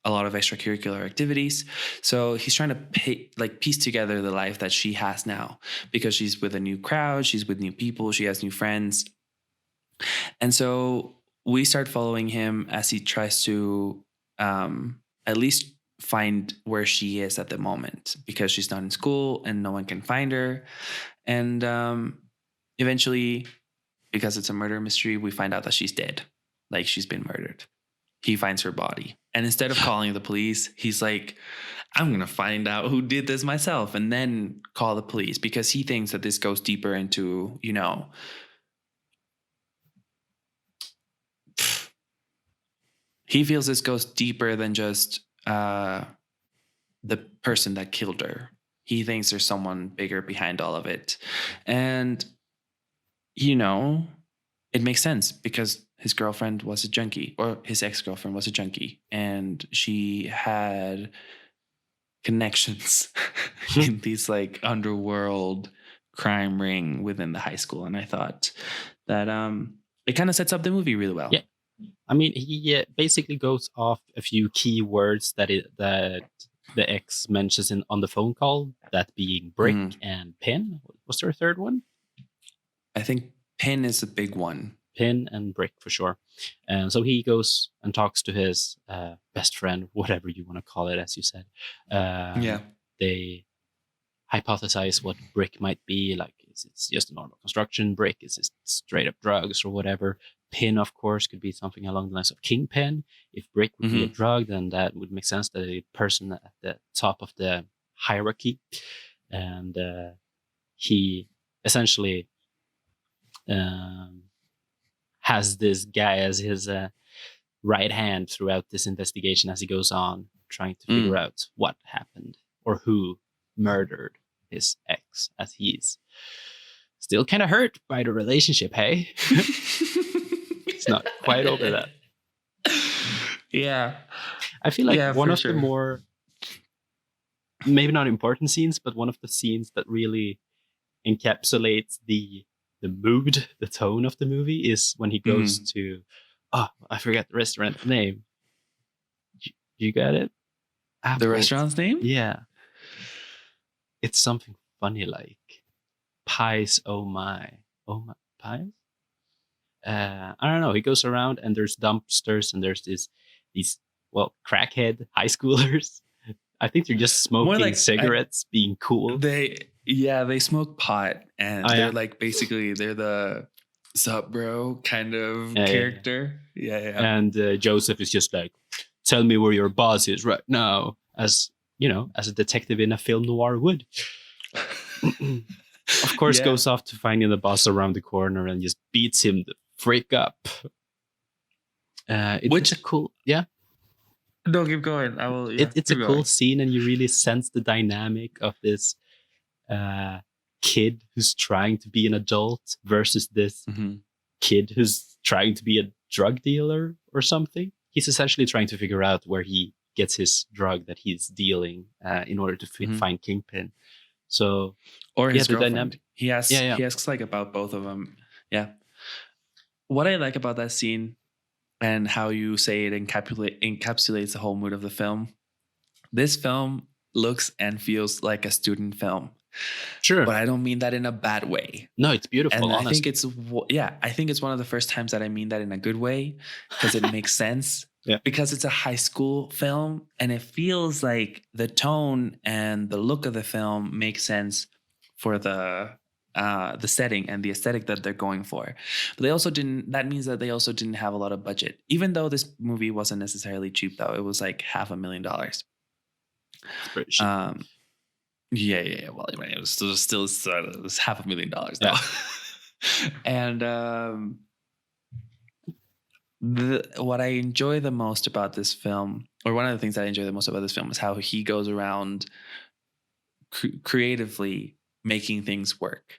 a lot of extracurricular activities. So he's trying to piece together the life that she has now, because she's with a new crowd, she's with new people, she has new friends. And so we start following him as he tries to at least find where she is at the moment, because she's not in school and no one can find her. And eventually, because it's a murder mystery, we find out that she's dead, like she's been murdered. He finds her body. And instead of calling the police, he's like, I'm going to find out who did this myself and then call the police, because he thinks that this goes deeper into, you know, he feels this goes deeper than just the person that killed her. He thinks there's someone bigger behind all of it. And, you know, it makes sense, because his girlfriend was a junkie, or his ex-girlfriend was a junkie, and she had connections in these like underworld crime ring within the high school. And I thought that it kind of sets up the movie really well.
Yeah. I mean, he basically goes off a few key words that the ex mentions on the phone call, that being brick and pin. Was there a third one?
I think pin is a big one.
Pin and brick for sure. And so he goes and talks to his best friend, whatever you want to call it, as you said. They hypothesize what brick might be. Like, is it just a normal construction? Brick, is it straight up drugs or whatever? Pin, of course, could be something along the lines of kingpin. If brick would be a drug, then that would make sense, that a person at the top of the hierarchy. And he essentially has this guy as his right hand throughout this investigation as he goes on, trying to figure out what happened or who murdered his ex, as he's still kind of hurt by the relationship, hey? It's not quite over that.
Yeah.
I feel like one of the more, maybe not important scenes, but one of the scenes that really encapsulates the mood, the tone of the movie, is when he goes to, I forget the restaurant name. You got it?
Apples. The restaurant's name?
Yeah. It's something funny like Pies, oh my pies? I don't know. He goes around and there's dumpsters and there's these crackhead high schoolers. I think they're just smoking cigarettes, being cool.
They smoke pot, and they're like, basically they're the sup bro kind of character. Yeah.
And Joseph is just like, tell me where your boss is right now, as you know, as a detective in a film noir would. Of course, goes off to finding the boss around the corner and just beats him the freak up. Which is a cool,
No, keep going. I will. Yeah,
it's a cool scene, and you really sense the dynamic of this kid who's trying to be an adult versus this kid who's trying to be a drug dealer or something. He's essentially trying to figure out where he gets his drug that he's dealing in order to find Kingpin. So,
or his girlfriend. He asks like about both of them. Yeah. What I like about that scene, and how you say it encapsulates the whole mood of the film. This film looks and feels like a student film.
Sure.
But I don't mean that in a bad way.
No, it's beautiful.
And I think it's one of the first times that I mean that in a good way, because it makes sense.
Yeah.
Because it's a high school film, and it feels like the tone and the look of the film makes sense for the setting and the aesthetic that they're going for. But that means that they also didn't have a lot of budget. Even though this movie wasn't necessarily cheap, though. It was like $500,000.
It's pretty cheap.
Yeah. Well, it was still it was $500,000 though.
Yeah.
And what I enjoy the most about this film, or one of the things that I enjoy the most about this film, is how he goes around creatively making things work,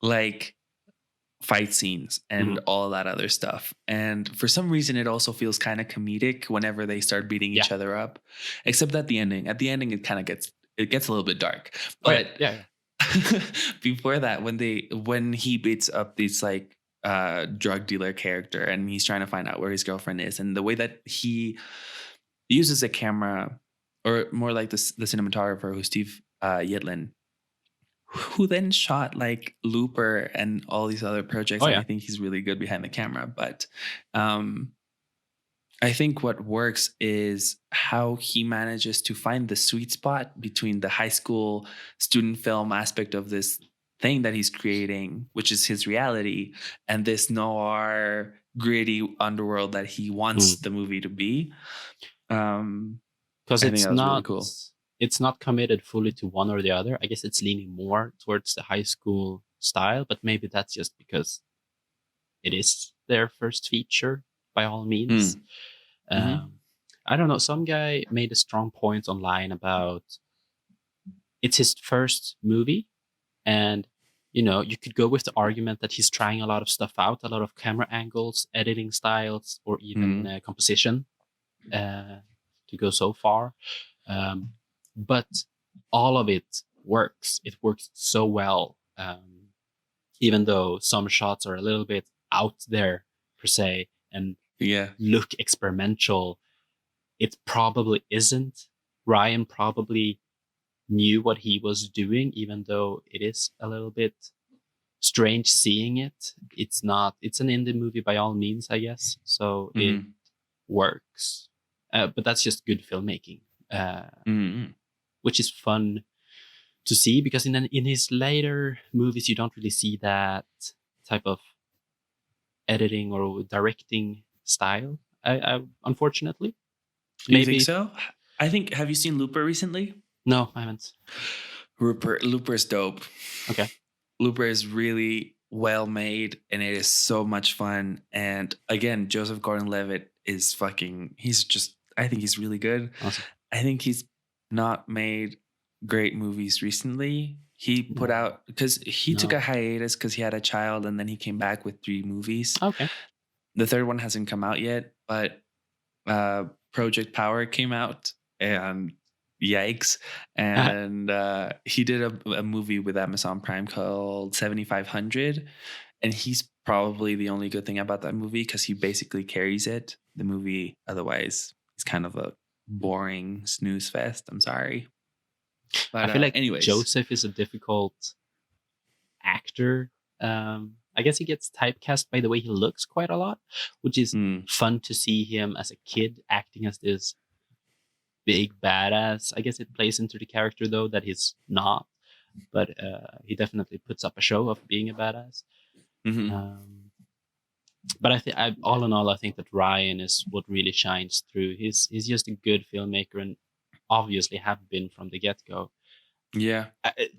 like fight scenes and all that other stuff. And for some reason, it also feels kind of comedic whenever they start beating each other up, except at the ending. At the ending, it kind of gets it gets a little bit dark. But
yeah.
before that, when he beats up these like drug dealer character and he's trying to find out where his girlfriend is, and the way that he uses a camera, or more like the cinematographer, who's Steve Yitlin, who then shot like Looper and all these other projects. And I think he's really good behind the camera. But I think what works is how he manages to find the sweet spot between the high school student film aspect of this thing that he's creating, which is his reality, and this noir, gritty underworld that he wants the movie to be.
Because it's not really cool. It's not committed fully to one or the other. I guess it's leaning more towards the high school style, but maybe that's just because it is their first feature, by all means. I don't know. Some guy made a strong point online about it's his first movie, and you could go with the argument that he's trying a lot of stuff out, a lot of camera angles, editing styles, or even composition to go so far. But all of it works. It works so well, even though some shots are a little bit out there per se and look experimental. It probably isn't. Ryan probably knew what he was doing, even though it is a little bit strange seeing it. It's not. It's an indie movie by all means, I guess. So it works. But that's just good filmmaking. Which is fun to see, because in his later movies you don't really see that type of editing or directing style. I unfortunately.
Maybe. You think so? I think. Have you seen Looper recently?
No, I haven't.
Looper's dope.
Okay.
Looper is really well made, and it is so much fun. And again, Joseph Gordon-Levitt is fucking. He's just. I think he's really good.
Awesome.
I think he's not made great movies recently. He put out, because he took a hiatus because he had a child, and then he came back with 3 movies.
Okay.
The third one hasn't come out yet, but Project Power came out, and yikes. And he did a movie with Amazon Prime called 7500, and he's probably the only good thing about that movie, because he basically carries it. The movie otherwise is kind of a boring snooze fest. I'm sorry, but
I feel like
anyways,
Joseph is a difficult actor. I guess he gets typecast by the way he looks quite a lot, which is fun to see him as a kid acting as this big badass. I guess it plays into the character though that he's not, but he definitely puts up a show of being a badass. But I think, all in all, I think that Ryan is what really shines through. He's just a good filmmaker, and obviously have been from the get-go.
Yeah,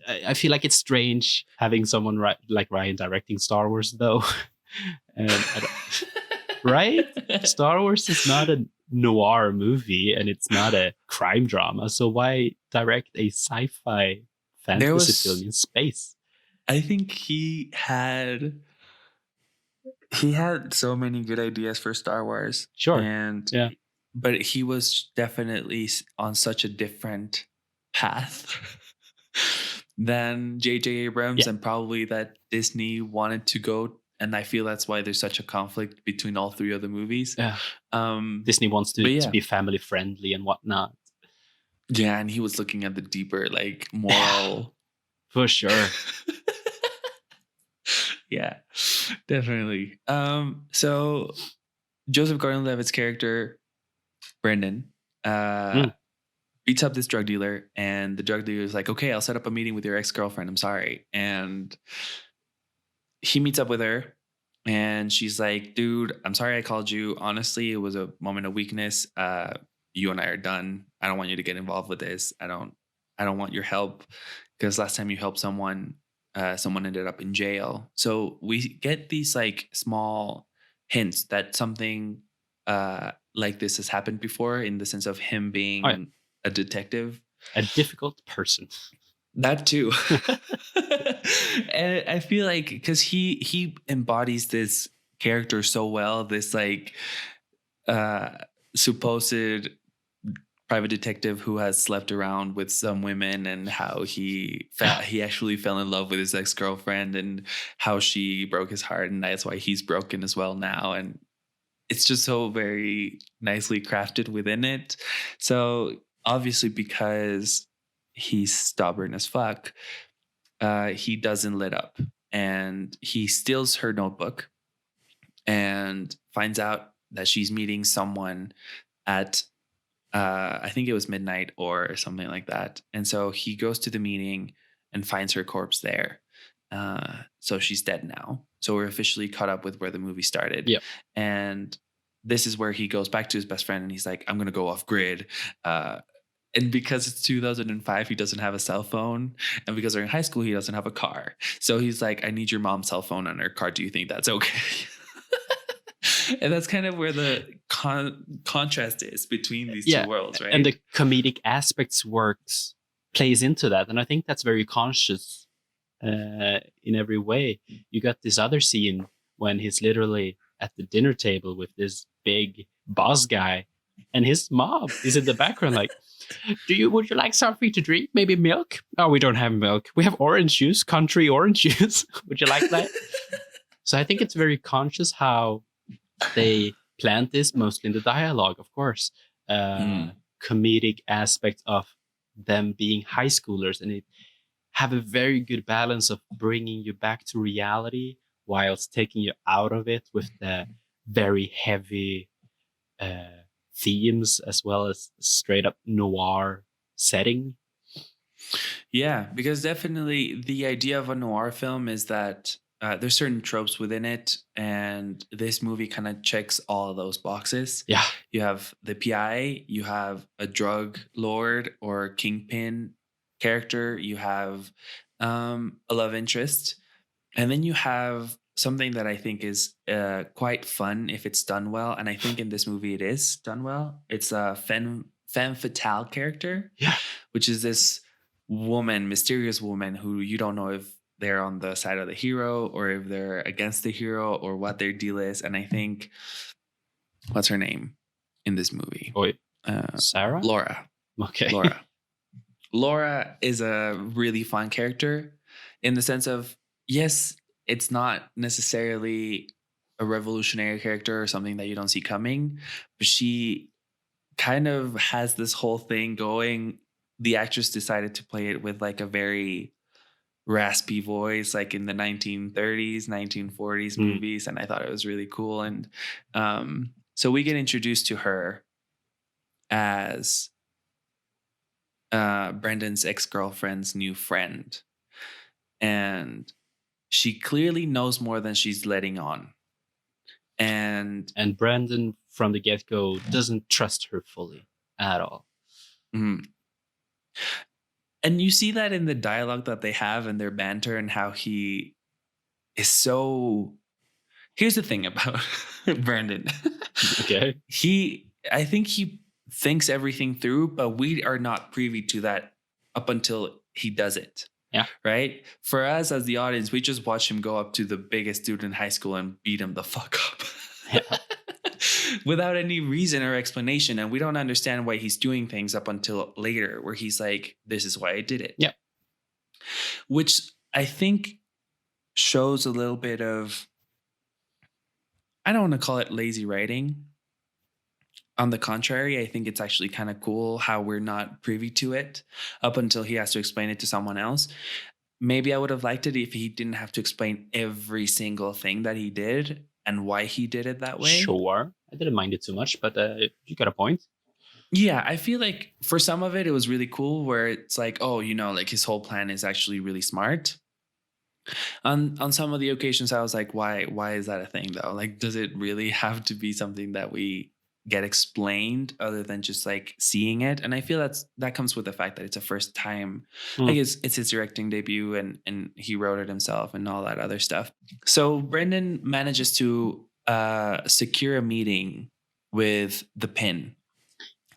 I feel like it's strange having someone like Ryan directing Star Wars, though. And right? Star Wars is not a noir movie, and it's not a crime drama. So why direct a sci-fi fantasy film in space?
I think he had so many good ideas for Star Wars.
Sure.
But he was definitely on such a different path than J.J. Abrams, and probably that Disney wanted to go. And I feel that's why there's such a conflict between all 3 of the movies.
Yeah. Disney wants to be family friendly and whatnot.
Yeah, and he was looking at the deeper, like, moral.
For sure.
Yeah, definitely. So Joseph Gordon-Levitt's character, Brendan, beats up this drug dealer, and the drug dealer is like, okay, I'll set up a meeting with your ex-girlfriend. I'm sorry. And he meets up with her, and she's like, dude, I'm sorry I called you. Honestly, it was a moment of weakness. You and I are done. I don't want you to get involved with this. I don't want your help, because last time you helped someone ended up in jail. So we get these like small hints that something like this has happened before, in the sense of him being a detective,
a difficult person.
That too. And I feel like, because he embodies this character so well, this like supposed private detective who has slept around with some women, and how he actually fell in love with his ex-girlfriend, and how she broke his heart, and that's why he's broken as well now. And it's just so very nicely crafted within it. So obviously, because he's stubborn as fuck, he doesn't let up, and he steals her notebook and finds out that she's meeting someone at I think it was midnight or something like that. And so he goes to the meeting and finds her corpse there. So she's dead now. So we're officially caught up with where the movie started.
Yep.
And this is where he goes back to his best friend and he's like, I'm going to go off grid. And because it's 2005, he doesn't have a cell phone. And because they're in high school, he doesn't have a car. So he's like, I need your mom's cell phone on her car. Do you think that's okay? And that's kind of where the contrast is between these two worlds, right?
And the comedic aspects plays into that. And I think that's very conscious in every way. You got this other scene when he's literally at the dinner table with this big boss guy, and his mom is in the background like, would you like something to drink? Maybe milk? Oh, we don't have milk. We have orange juice, country orange juice. Would you like that? So I think it's very conscious how they plant this, mostly in the dialogue, of course. Comedic aspect of them being high schoolers, and it have a very good balance of bringing you back to reality whilst taking you out of it with the very heavy themes, as well as straight up noir setting.
Yeah, because definitely the idea of a noir film is that there's certain tropes within it, and this movie kind of checks all of those boxes.
Yeah.
You have the PI, you have a drug lord or kingpin character, you have a love interest, and then you have something that I think is quite fun if it's done well. And I think in this movie it is done well. It's a femme fatale character, which is this woman, mysterious woman, who you don't know if they're on the side of the hero or if they're against the hero or what their deal is. And I think, what's her name in this movie?
Sarah?
Laura.
Okay.
Laura is a really fun character in the sense of, yes, it's not necessarily a revolutionary character or something that you don't see coming, but she kind of has this whole thing going. The actress decided to play it with like a very raspy voice, like in the 1930s, 1940s movies. And I thought it was really cool. And so we get introduced to her as Brendan's ex-girlfriend's new friend. And she clearly knows more than she's letting on. And
Brendan from the get-go doesn't trust her fully at all.
Mm-hmm. And you see that in the dialogue that they have and their banter, and how he is so... Here's the thing about Brendan.
Okay.
I think he thinks everything through, but we are not privy to that up until he does it.
Yeah.
Right? For us as the audience, we just watch him go up to the biggest dude in high school and beat him the fuck up.
Yeah.
Without any reason or explanation. And we don't understand why he's doing things up until later, where he's like, this is why I did it.
Yeah.
Which I think shows a little bit of, I don't want to call it lazy writing. On the contrary, I think it's actually kind of cool how we're not privy to it up until he has to explain it to someone else. Maybe I would have liked it if he didn't have to explain every single thing that he did and why he did it that way.
Sure. I didn't mind it too much, but you got a point.
Yeah, I feel like for some of it, it was really cool where it's like, oh, like his whole plan is actually really smart. On some of the occasions, I was like, why is that a thing though? Like, does it really have to be something that we get explained other than just like seeing it? And I feel that comes with the fact that it's a first time, like it's his directing debut, and he wrote it himself and all that other stuff. So Brendan manages to secure a meeting with the Pin,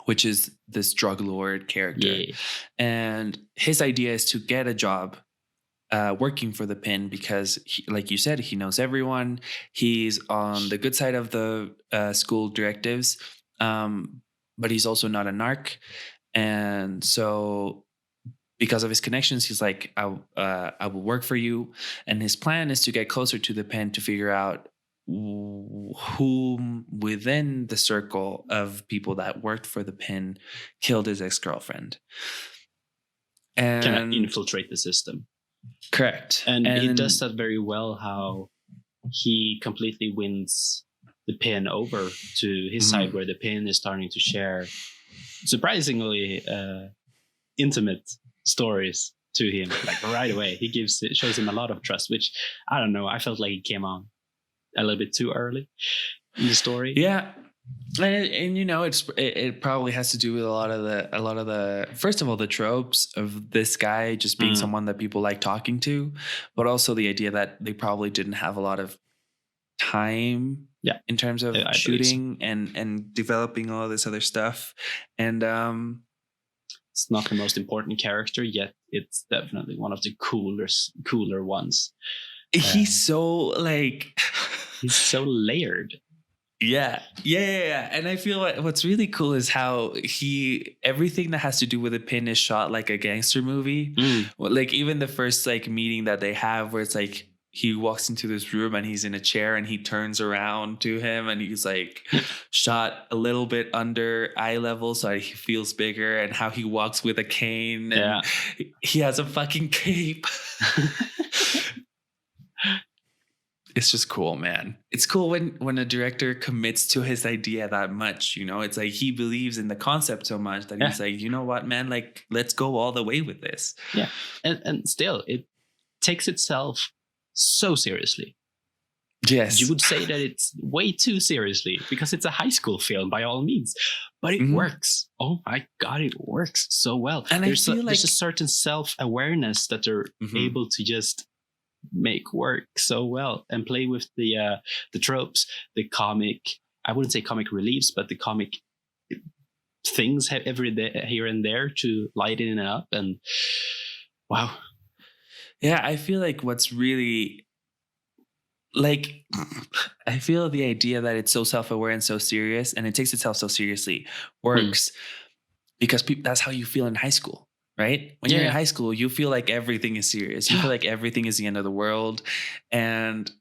which is this drug lord character. Yeah. And his idea is to get a job working for the Pin because, like you said, he knows everyone. He's on the good side of the school directives. but he's also not a narc. And so because of his connections, he's like, I will work for you. And his plan is to get closer to the pen to figure out whom within the circle of people that worked for the pen killed his ex-girlfriend. And
kind of infiltrate the system.
Correct.
And he does that very well, how he completely wins the pen over to his side, where the pen is starting to share surprisingly intimate stories to him, like right away. Shows him a lot of trust, which I don't know, I felt like it came on a little bit too early in the story.
Yeah. And you know, it probably has to do with a lot of the first of all, the tropes of this guy just being someone that people like talking to, but also the idea that they probably didn't have a lot of time in terms of shooting and developing all this other stuff. And
it's not the most important character, yet it's definitely one of the cooler ones.
He's so
he's so layered.
Yeah. And I feel like what's really cool is how everything that has to do with a pin is shot like a gangster movie. Like even the first like meeting that they have, where it's like he walks into this room and he's in a chair and he turns around to him and he's like shot a little bit under eye level so he feels bigger, and how he walks with a cane and he has a fucking cape. It's just cool, man. It's cool when a director commits to his idea that much, you know. It's like he believes in the concept so much that he's like, you know what, man, like let's go all the way with this.
Yeah. And still it takes itself so seriously.
Yes.
You would say that it's way too seriously because it's a high school film by all means, but it works. Oh my God, it works so well. And there's a certain self-awareness that they're able to just make work so well and play with the tropes, the comic, I wouldn't say comic reliefs, but the comic things every day here and there to lighten it up. And wow.
Yeah, I feel like what's really like, I feel the idea that it's so self-aware and so serious and it takes itself so seriously works because that's how you feel in high school. Right? When you're in high school, you feel like everything is serious. You feel like everything is the end of the world. And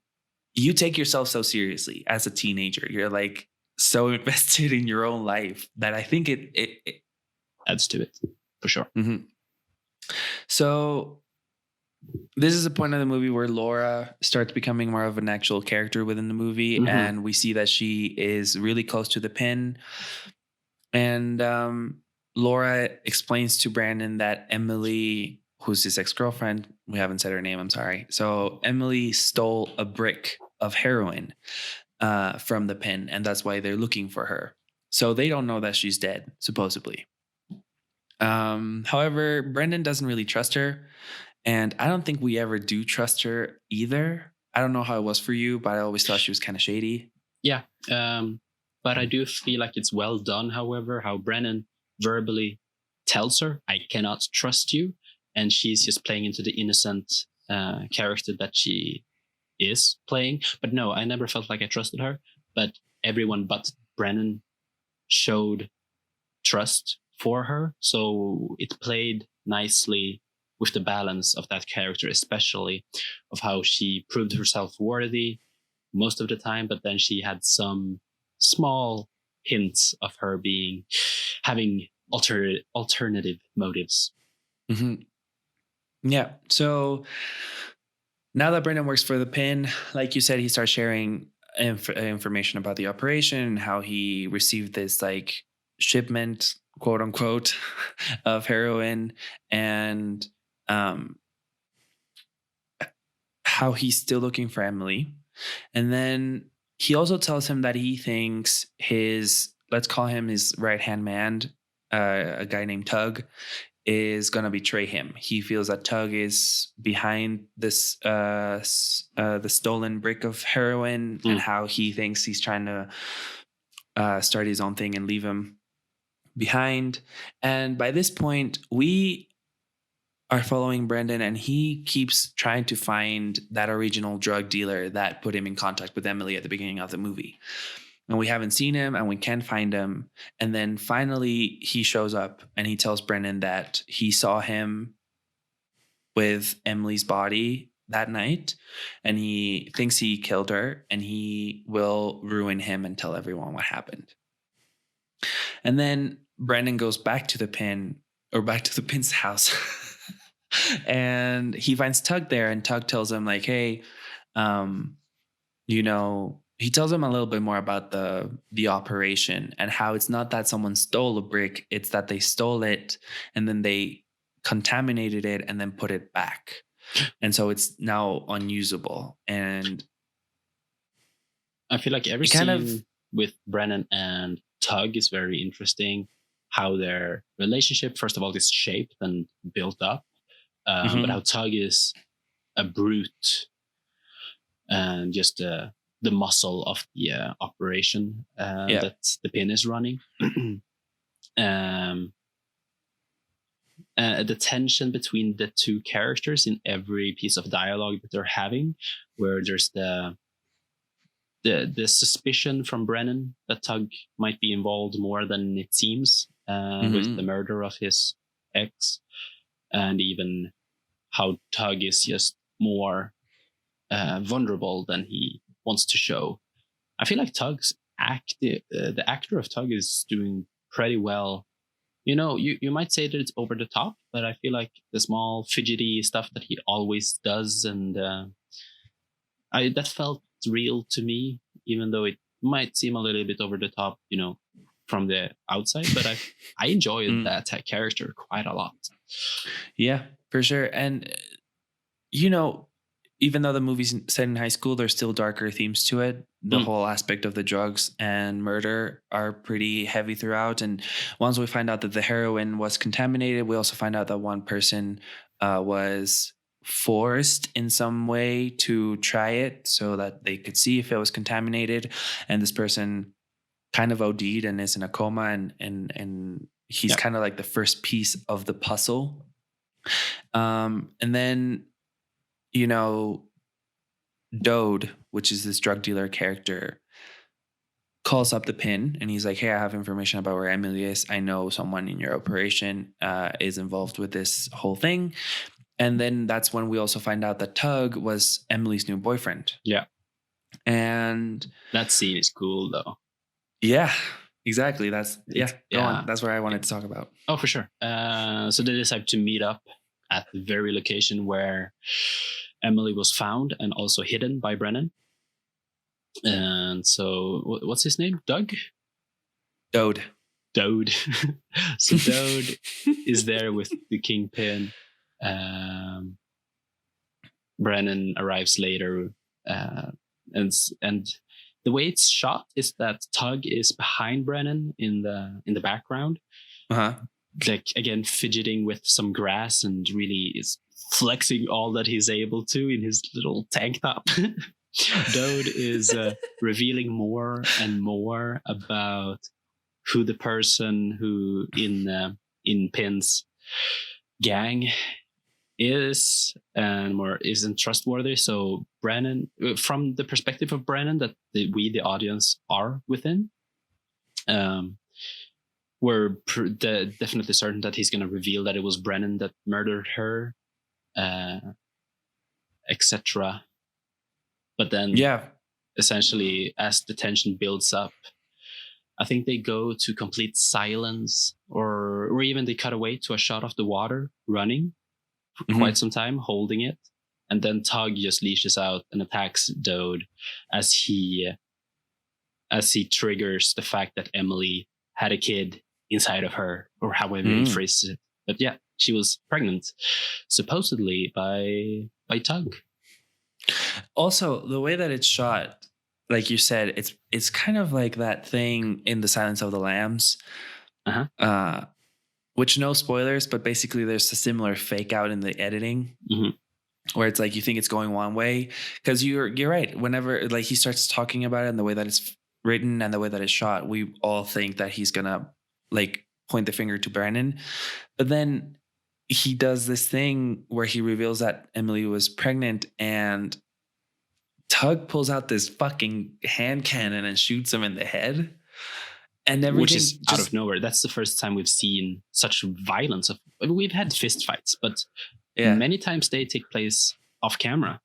you take yourself so seriously as a teenager. You're like so invested in your own life that I think it
adds to it for sure.
So this is a point of the movie where Laura starts becoming more of an actual character within the movie. And we see that she is really close to the pin. And Laura explains to Brandon that Emily, who's his ex-girlfriend, we haven't said her name, I'm sorry. So Emily stole a brick of heroin from the pen, and that's why they're looking for her. So they don't know that she's dead, supposedly. However, Brandon doesn't really trust her, and I don't think we ever do trust her either. I don't know how it was for you, but I always thought she was kind of shady.
Yeah, but I do feel like it's well done, however, how Brennan verbally tells her, I cannot trust you, and she's just playing into the innocent character that she is playing. But no, I never felt like I trusted her, but everyone but Brennan showed trust for her, so it played nicely with the balance of that character, especially of how she proved herself worthy most of the time, but then she had some small hints of her having alternative motives.
Yeah. So now that Brendan works for the pin, like you said, he starts sharing information about the operation, how he received this like shipment, quote unquote, of heroin, and how he's still looking for Emily. And then he also tells him that he thinks let's call him his right-hand man, a guy named Tug, is going to betray him. He feels that Tug is behind this, the stolen brick of heroin, and how he thinks he's trying to start his own thing and leave him behind. And by this point, we are following Brendan, and he keeps trying to find that original drug dealer that put him in contact with Emily at the beginning of the movie. and we haven't seen him and we can't find him. And then finally he shows up and he tells Brennan that he saw him with Emily's body that night and he thinks he killed her and he will ruin him and tell everyone what happened. And then Brennan goes back to the pin's house and he finds Tug there, and Tug tells him like, hey, he tells him a little bit more about the operation and how it's not that someone stole a brick, it's that they stole it and then they contaminated it and then put it back. And so it's now unusable. And
I feel like every scene with Brennan and Tug is very interesting. How their relationship, first of all, is shaped and built up. But how Tug is a brute and just the muscle of the operation that the pin is running. The tension between the two characters in every piece of dialogue that they're having, where there's the suspicion from Brennan that Tug might be involved more than it seems with the murder of his ex, and even how Tug is just more vulnerable than he wants to show. I feel like Tug's the actor of Tug is doing pretty well. You might say that it's over the top, but I feel like the small fidgety stuff that he always does, and that felt real to me, even though it might seem a little bit over the top, from the outside. But I enjoyed that character quite a lot.
Yeah, for sure. And even though the movie's set in high school, there's still darker themes to it. The whole aspect of the drugs and murder are pretty heavy throughout. And once we find out that the heroin was contaminated, we also find out that one person was forced in some way to try it so that they could see if it was contaminated. And this person kind of OD'd and is in a coma, and he's kind of like the first piece of the puzzle. And then, Dode, which is this drug dealer character, calls up the pin and he's like, hey, I have information about where Emily is. I know someone in your operation is involved with this whole thing. And then that's when we also find out that Tug was Emily's new boyfriend. Yeah. And
that scene is cool though.
Yeah, exactly. Go on. That's what I wanted to talk about.
Oh, for sure. So they decide to meet up at the very location where Emily was found and also hidden by Brennan. And so, what's his name? Doug?
Dode.
So Dode is there with the kingpin. Brennan arrives later, and the way it's shot is that Tug is behind Brennan in the background, like again fidgeting with some grass and really is flexing all that he's able to in his little tank top. Dode is revealing more and more about who the person who in Pin's gang is and more isn't trustworthy. So Brennan, from the perspective of Brennan, that we the audience are within, we're definitely certain that he's going to reveal that it was Brennan that murdered her, etc. But then, essentially, as the tension builds up, I think they go to complete silence, or even they cut away to a shot of the water running for quite some time, holding it, and then Tug just leashes out and attacks Dode as he triggers the fact that Emily had a kid inside of her, or however he phrases it. But yeah, she was pregnant, supposedly by Tug.
Also, the way that it's shot, like you said, it's kind of like that thing in The Silence of the Lambs, which no spoilers, but basically there's a similar fake out in the editing, where it's like you think it's going one way because you're right. Whenever like he starts talking about it and the way that it's written and the way that it's shot, we all think that he's gonna like point the finger to Brennan, but then he does this thing where he reveals that Emily was pregnant and Tug pulls out this fucking hand cannon and shoots him in the head. And everything,
which is out of nowhere. That's the first time we've seen such violence. We've had fist fights, but many times they take place off camera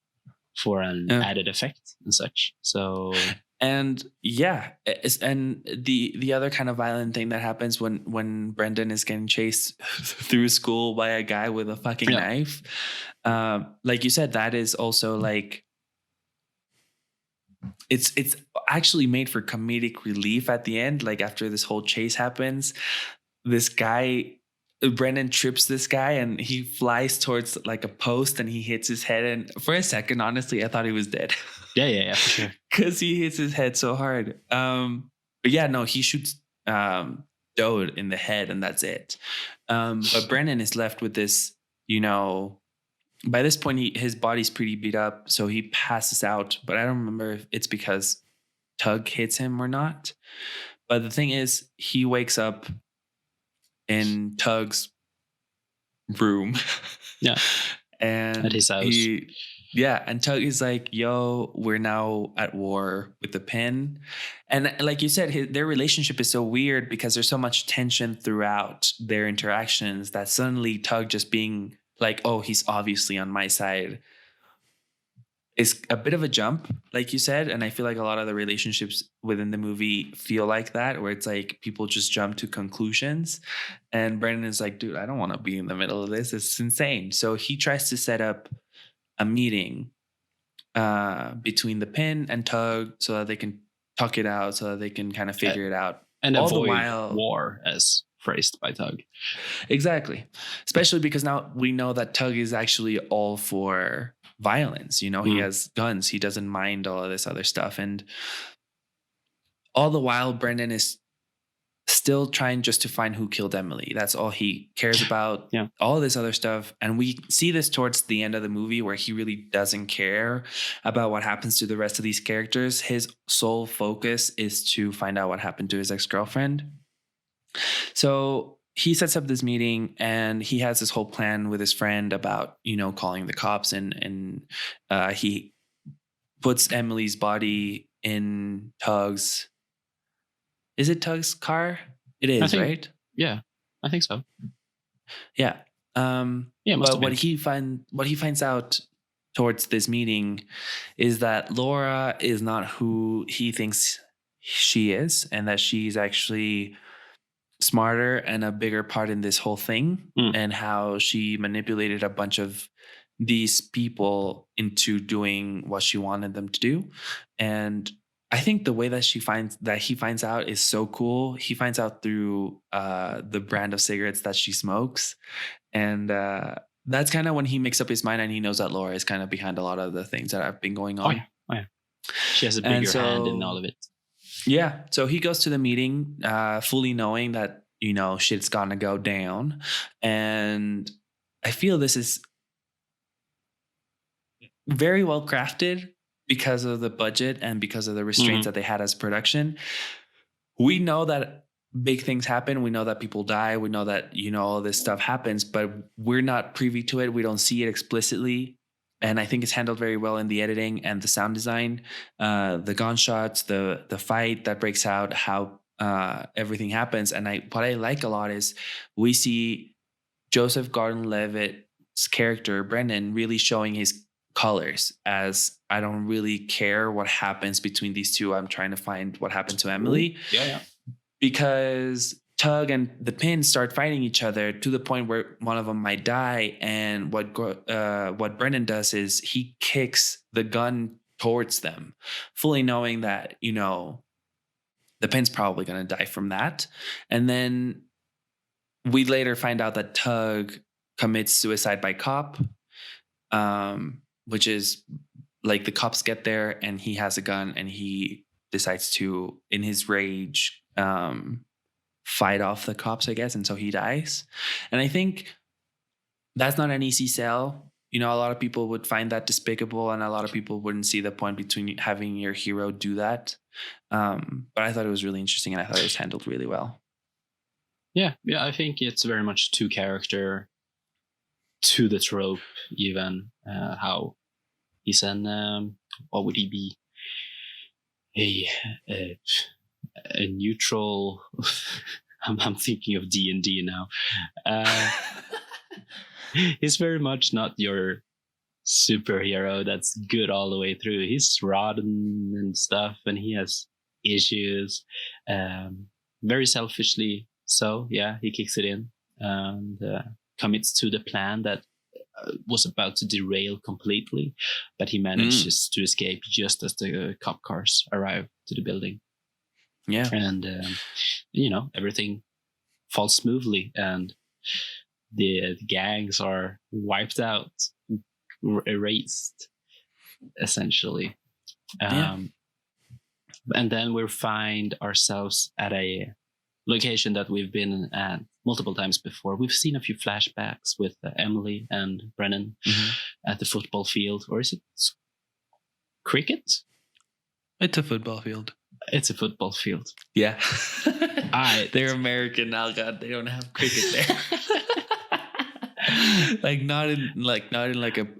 for an added effect and such. So,
and and the other kind of violent thing that happens when Brendan is getting chased through school by a guy with a fucking knife, like you said, that is also like. It's actually made for comedic relief at the end. Like after this whole chase happens, this guy, Brendan trips this guy and he flies towards like a post and he hits his head. And for a second, honestly, I thought he was dead.
Yeah, for sure.
Because he hits his head so hard. But yeah, no, he shoots Dode in the head and that's it. But Brendan is left with this, by this point, his body's pretty beat up, so he passes out. But I don't remember if it's because Tug hits him or not. But the thing is, he wakes up in Tug's room.
Yeah.
And
at his house.
And Tug is like, yo, we're now at war with the Pin. And like you said, their relationship is so weird because there's so much tension throughout their interactions that suddenly Tug just being like, oh, he's obviously on my side is a bit of a jump, like you said. And I feel like a lot of the relationships within the movie feel like that, where it's like people just jump to conclusions. And Brendan is like, dude, I don't want to be in the middle of this. It's insane. So he tries to set up a meeting between the Pin and Tug so that they can talk it out, so that they can kind of figure it out.
And avoid war, as phrased by Tug.
Exactly. Especially because now we know that Tug is actually all for violence. He has guns. He doesn't mind all of this other stuff. And all the while, Brendan is still trying just to find who killed Emily. That's all he cares about.
Yeah.
All this other stuff. And we see this towards the end of the movie where he really doesn't care about what happens to the rest of these characters. His sole focus is to find out what happened to his ex-girlfriend. So he sets up this meeting and he has this whole plan with his friend about, calling the cops, and he puts Emily's body in Tug's. Is it Tug's car? It is, right?
Yeah, I think so.
Yeah.
But
what he finds out towards this meeting is that Laura is not who he thinks she is, and that she's actually smarter and a bigger part in this whole thing, and how she manipulated a bunch of these people into doing what she wanted them to do. And I think the way that he finds out is so cool. He finds out through the brand of cigarettes that she smokes. And that's kind of when he makes up his mind and he knows that Laura is kind of behind a lot of the things that have been going on.
Oh yeah. She has a bigger hand in all of it.
Yeah. So he goes to the meeting fully knowing that, shit's gonna go down. And I feel this is very well crafted because of the budget and because of the restraints that they had as production. We know that big things happen. We know that people die. We know that, all this stuff happens, but we're not privy to it. We don't see it explicitly. And I think it's handled very well in the editing and the sound design, the gunshots, the fight that breaks out, how everything happens. And what I like a lot is we see Joseph Gordon-Levitt's character, Brendan, really showing his colors as I don't really care what happens between these two. I'm trying to find what happened to Emily.
Yeah.
Because Tug and the Pin start fighting each other to the point where one of them might die. And what Brendan does is he kicks the gun towards them, fully knowing that, the Pin's probably going to die from that. And then we later find out that Tug commits suicide by cop, which is like the cops get there and he has a gun and he decides to, in his rage, fight off the cops, I guess. And so he dies. And I think that's not an easy sell. A lot of people would find that despicable and a lot of people wouldn't see the point between having your hero do that. But I thought it was really interesting and I thought it was handled really well.
Yeah. I think it's very much two character to the trope, even how he's an what would he be? A neutral. I'm thinking of D&D now. He's very much not your superhero that's good all the way through. He's rotten and stuff, and he has issues. Very selfishly so. Yeah, he kicks it in and commits to the plan that was about to derail completely, but he manages to escape just as the cop cars arrive to the building.
Yeah,
and everything falls smoothly, and the gangs are wiped out, erased, essentially. And then we find ourselves at a location that we've been at multiple times before. We've seen a few flashbacks with Emily and Brennan at the football field, or is it cricket?
It's a football field.
It's a football field.
Yeah. They're American now, God. They don't have cricket there. not in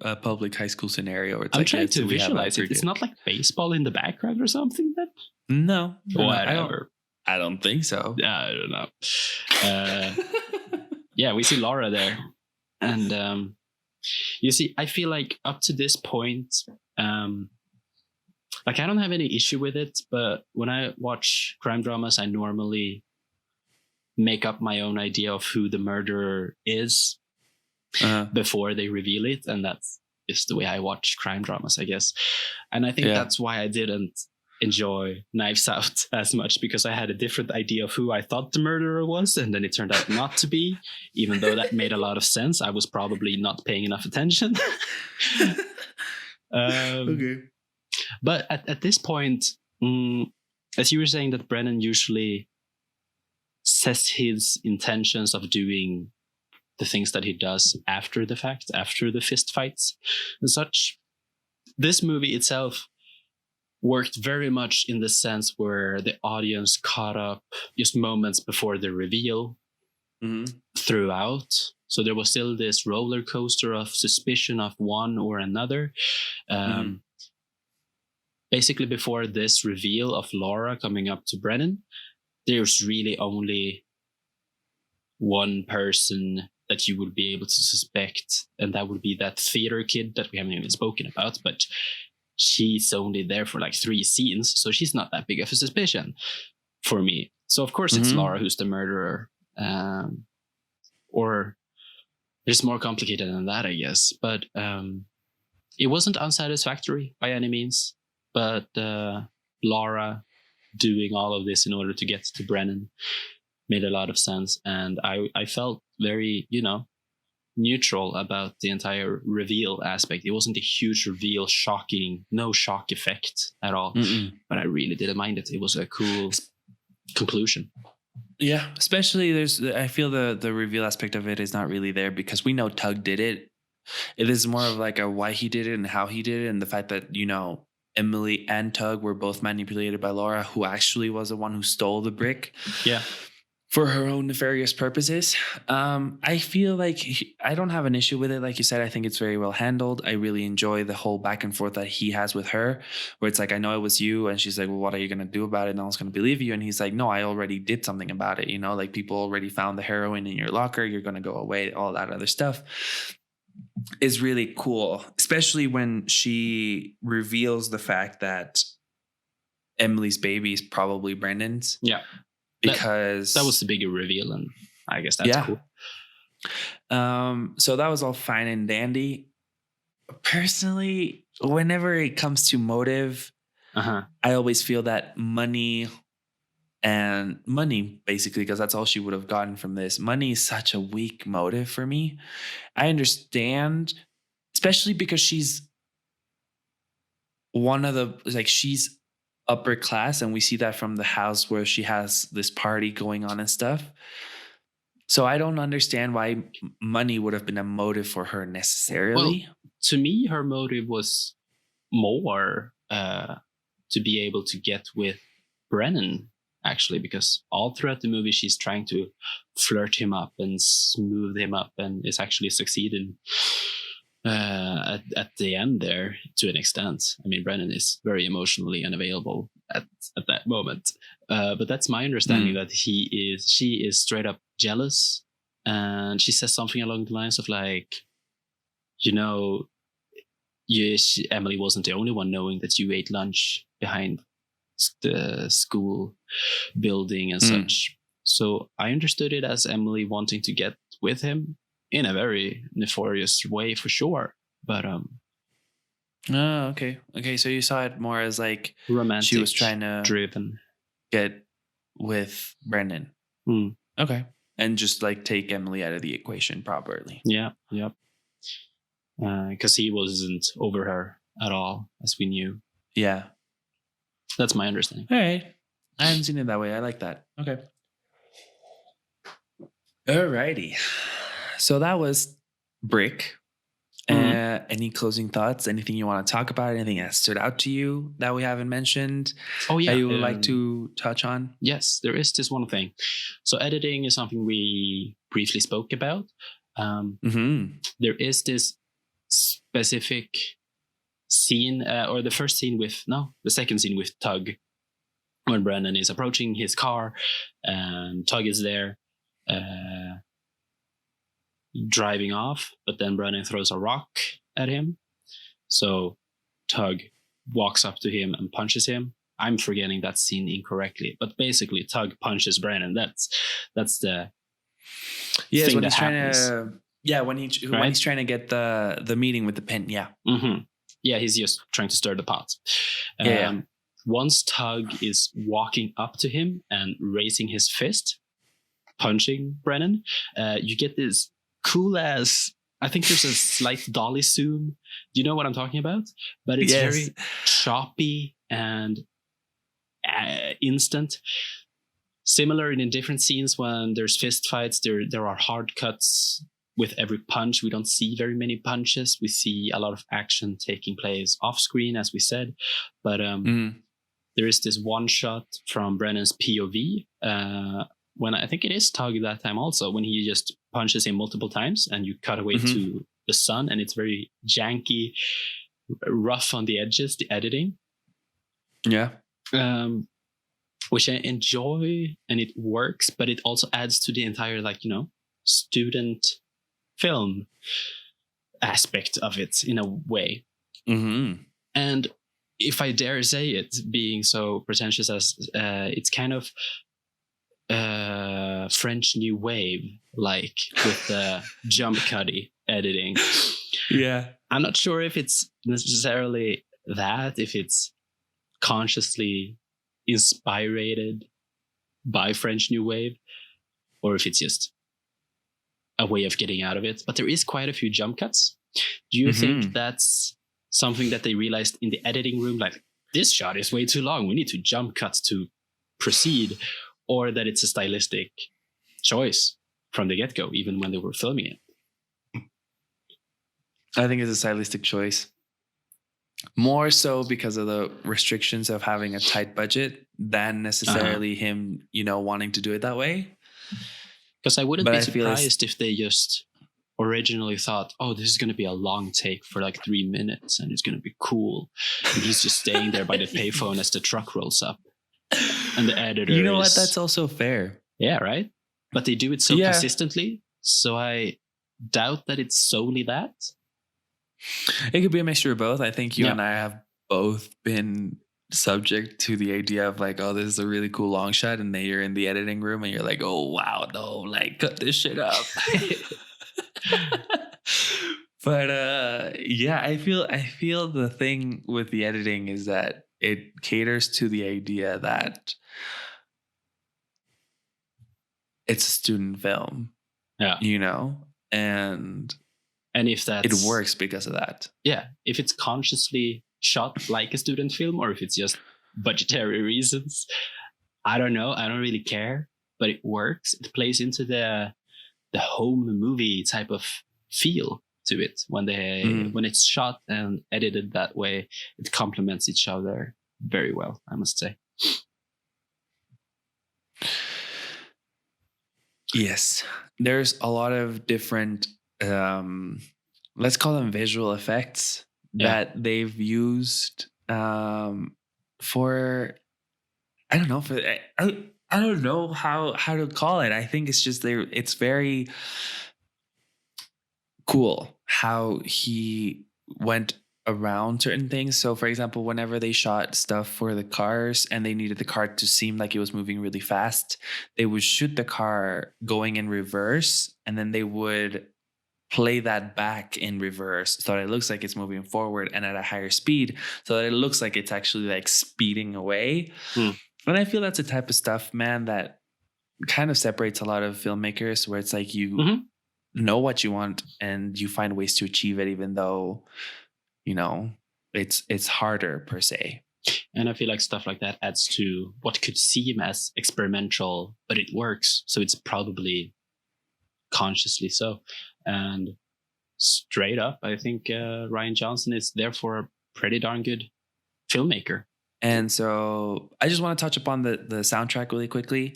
a public high school scenario. It's
I'm trying to visualize it. It's not like baseball in the background or something.
No.
Whatever.
I don't think so.
I don't know. Yeah, we see Laura there. And you see, I feel like up to this point, I don't have any issue with it, but when I watch crime dramas, I normally make up my own idea of who the murderer is before they reveal it. And that's just the way I watch crime dramas, I guess. And I think that's why I didn't enjoy Knives Out as much, because I had a different idea of who I thought the murderer was, and then it turned out not to be, even though that made a lot of sense. I was probably not paying enough attention.
Okay.
But at this point, as you were saying, that Brennan usually says his intentions of doing the things that he does after the fact, after the fist fights and such. This movie itself worked very much in the sense where the audience caught up just moments before the reveal throughout. So there was still this roller coaster of suspicion of one or another. Basically, before this reveal of Laura coming up to Brennan, there's really only one person that you would be able to suspect, and that would be that theater kid that we haven't even spoken about, but she's only there for 3 scenes, so she's not that big of a suspicion for me. So of course it's Laura who's the murderer, or it's more complicated than that, I guess. But it wasn't unsatisfactory by any means, but Laura doing all of this in order to get to Brennan made a lot of sense, and I felt very, neutral about the entire reveal aspect. It wasn't a huge reveal, shocking, no shock effect at all. But I really didn't mind it. It was a cool conclusion.
Yeah, especially I feel the reveal aspect of it is not really there because we know Tug did it. It is more of a why he did it and how he did it, and the fact that Emily and Tug were both manipulated by Laura, who actually was the one who stole the brick.
Yeah.
For her own nefarious purposes. I feel like I don't have an issue with it. Like you said, I think it's very well handled. I really enjoy the whole back and forth that he has with her, where it's I know it was you. And she's like, well, what are you going to do about it? No one's going to believe you. And he's like, no, I already did something about it. People already found the heroin in your locker. You're going to go away. All that other stuff is really cool, especially when she reveals the fact that Emily's baby is probably Brendan's.
Yeah.
Because
that was the bigger reveal, and I guess that's cool.
So that was all fine and dandy. Personally, whenever it comes to motive, I always feel that money, basically, because that's all she would have gotten from this. Money is such a weak motive for me. I understand, especially because she's one of the she's upper class, and we see that from the house where she has this party going on and stuff. So I don't understand why money would have been a motive for her necessarily.
Well, to me, her motive was more to be able to get with Brennan, actually, because all throughout the movie she's trying to flirt him up and smooth him up, and is actually succeeding at the end there to an extent. I mean, Brennan is very emotionally unavailable at that moment. But that's my understanding that she is straight up jealous, and she says something along the lines of like, Emily wasn't the only one knowing that you ate lunch behind the school building and such. So I understood it as Emily wanting to get with him in a very nefarious way for sure. But
okay. So you saw it more as like
romantic,
she was trying to
driven
get with Brendan. Okay. And just like take Emily out of the equation properly.
Yeah. Because he wasn't over her at all, as we knew.
Yeah.
That's my understanding.
All right. I haven't seen it that way. I like that. Okay. Alrighty. So that was Brick. Any closing thoughts? Anything you want to talk about? Anything that stood out to you that we haven't mentioned? Oh, yeah. That you would like to touch on?
Yes, there is this one thing. So editing is something we briefly spoke about. There is this specific scene, or the second scene with Tug, when Brennan is approaching his car and Tug is there driving off, but then Brennan throws a rock at him. So Tug walks up to him and punches him. I'm forgetting that scene incorrectly, but basically Tug punches Brennan. That's the
thing when he's trying to. Yeah, when he's trying to get the meeting with the pen. Yeah.
Yeah, he's just trying to stir the pot. Once Tug is walking up to him and raising his fist, punching Brennan, you get this cool ass. I think there's a slight dolly zoom. Do you know what I'm talking about? But it's very choppy and instant. Similar in different scenes when there's fist fights, there are hard cuts with every punch. We don't see very many punches. We see a lot of action taking place off screen, as we said. But there is this one shot from Brennan's POV when I think it is Tug that time also, when he just punches him multiple times and you cut away to the sun, and it's very janky, rough on the edges, the editing.
Yeah.
Which I enjoy, and it works, but it also adds to the entire, student film aspect of it in a way. And if I dare say it, being so pretentious as it's kind of French New Wave, like with the jump cutty editing.
Yeah.
I'm not sure if it's necessarily that, if it's consciously inspired by French New Wave, or if it's just a way of getting out of it. But there is quite a few jump cuts. Do you think that's something that they realized in the editing room, like, this shot is way too long, we need to jump cut to proceed, or that it's a stylistic choice from the get-go, even when they were filming it?
I think it's a stylistic choice. More so because of the restrictions of having a tight budget than necessarily him, wanting to do it that way.
Because I wouldn't be surprised if they just originally thought, oh, this is going to be a long take for like 3 minutes and it's going to be cool. And he's just staying there by the payphone as the truck rolls up. And the editor
what? That's also fair.
Yeah, right? But they do it so consistently. So I doubt that it's solely that.
It could be a mixture of both. I think you and I have both been subject to the idea of like, oh, this is a really cool long shot, and then you're in the editing room and you're like, oh wow, no, like cut this shit up. But I feel the thing with the editing is that it caters to the idea that it's a student film. Yeah. And if that's, it works because of that.
Yeah. If it's consciously shot like a student film, or if it's just budgetary reasons, I don't know. I don't really care, but it works. It plays into the home movie type of feel to it when it's shot and edited that way. It complements each other very well, I must say.
Yes, there's a lot of different let's call them visual effects that they've used for, I don't know, I don't know how to call it. I think it's just it's very cool how he went around certain things. So for example, whenever they shot stuff for the cars and they needed the car to seem like it was moving really fast, they would shoot the car going in reverse, and then they would play that back in reverse so that it looks like it's moving forward and at a higher speed, so that it looks like it's actually like speeding away. And I feel that's the type of stuff, man, that kind of separates a lot of filmmakers, where it's like you know what you want and you find ways to achieve it, even though, you know, it's harder per se.
And I feel like stuff like that adds to what could seem as experimental, but it works. So it's probably consciously so. And straight up, I think Rian Johnson is therefore a pretty darn good filmmaker.
And so I just want to touch upon the soundtrack really quickly,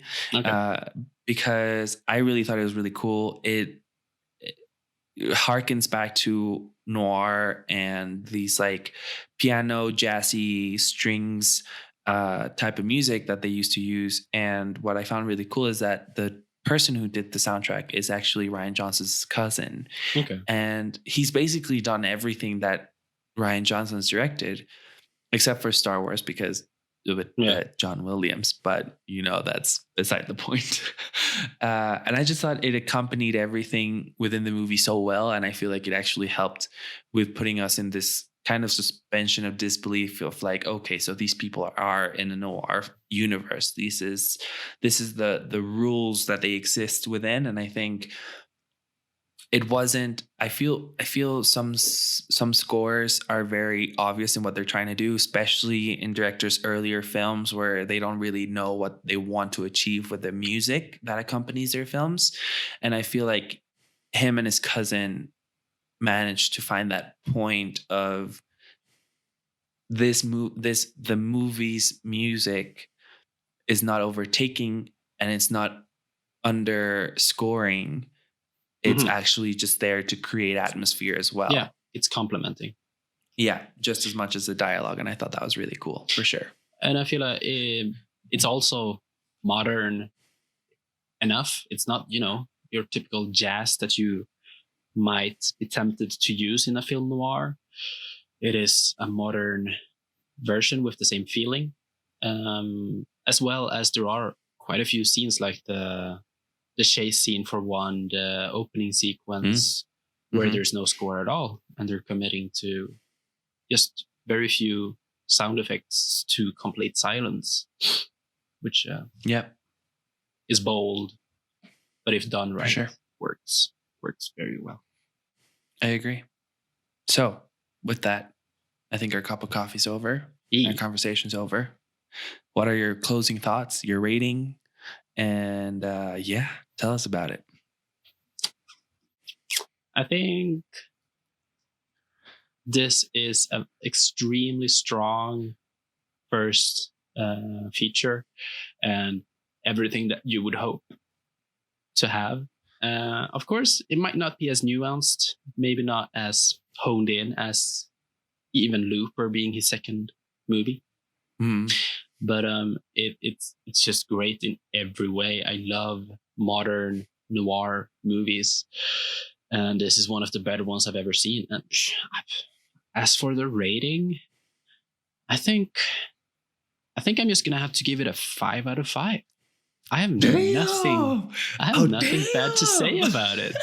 because I really thought it was really cool. It harkens back to noir and these like piano, jazzy strings type of music that they used to use. And what I found really cool is that the person who did the soundtrack is actually Rian Johnson's cousin. And he's basically done everything that Rian Johnson's directed, except for Star Wars, because of it, John Williams. But, you know, that's beside the point. And I just thought it accompanied everything within the movie so well. And I feel like it actually helped with putting us in this kind of suspension of disbelief of like, okay, so these people are in a noir universe. This is the rules that they exist within. And I think it wasn't, I feel some scores are very obvious in what they're trying to do, especially in directors' earlier films where they don't really know what they want to achieve with the music that accompanies their films. And I feel like him and his cousin managed to find that point of the movie's music is not overtaking and it's not underscoring. It's actually just there to create atmosphere as well.
Yeah, it's complementing.
Yeah, just as much as the dialogue. And I thought that was really cool, for sure.
And I feel like it's also modern enough. It's not, you know, your typical jazz that you might be tempted to use in a film noir. It is a modern version with the same feeling, as well as there are quite a few scenes like the chase scene for one, the opening sequence where there's no score at all, and they're committing to just very few sound effects to complete silence, which is bold, but if done right, works very well.
I agree. So with that, I think our cup of coffee's over. Our conversation's over. What are your closing thoughts, your rating? And tell us about it.
I think this is an extremely strong first feature, and everything that you would hope to have. Of course, it might not be as nuanced, maybe not as honed in as even Looper being his second movie. But it's just great in every way. I love modern noir movies, and this is one of the better ones I've ever seen. And as for the rating, I think I'm just gonna have to give it a 5 out of 5. I have nothing bad to say about it.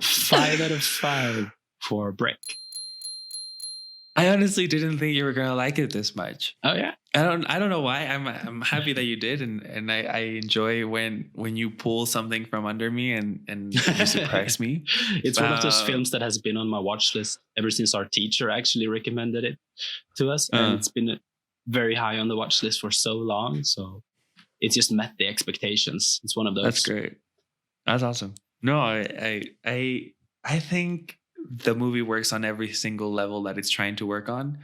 5 out of 5 for Brick.
I honestly didn't think you were gonna like it this much.
Oh yeah.
I don't know why. I'm happy that you did, and I enjoy when you pull something from under me and you surprise me.
It's one of those films that has been on my watch list ever since our teacher actually recommended it to us, and it's been very high on the watch list for so long. So it just met the expectations. It's one of those.
That's great. That's awesome. No, I think the movie works on every single level that it's trying to work on.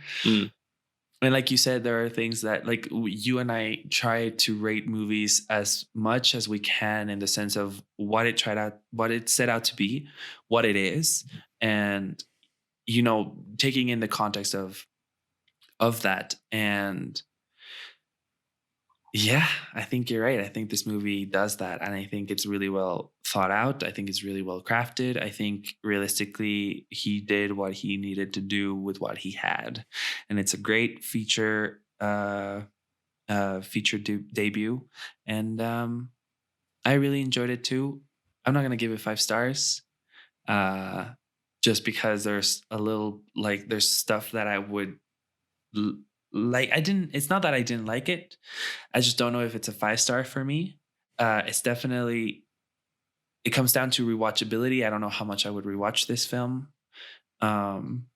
And like you said, there are things that like you and I try to rate movies as much as we can in the sense of what it set out to be, what it is, and taking in the context of that. And yeah, I think you're right. I think this movie does that. And I think it's really well thought out. I think it's really well crafted. I think realistically, he did what he needed to do with what he had. And it's a great feature debut. And I really enjoyed it too. I'm not going to give it 5 stars just because there's there's stuff that I would it's not that I didn't like it. I just don't know if it's a 5-star for me. It's definitely, it comes down to rewatchability. I don't know how much I would rewatch this film. And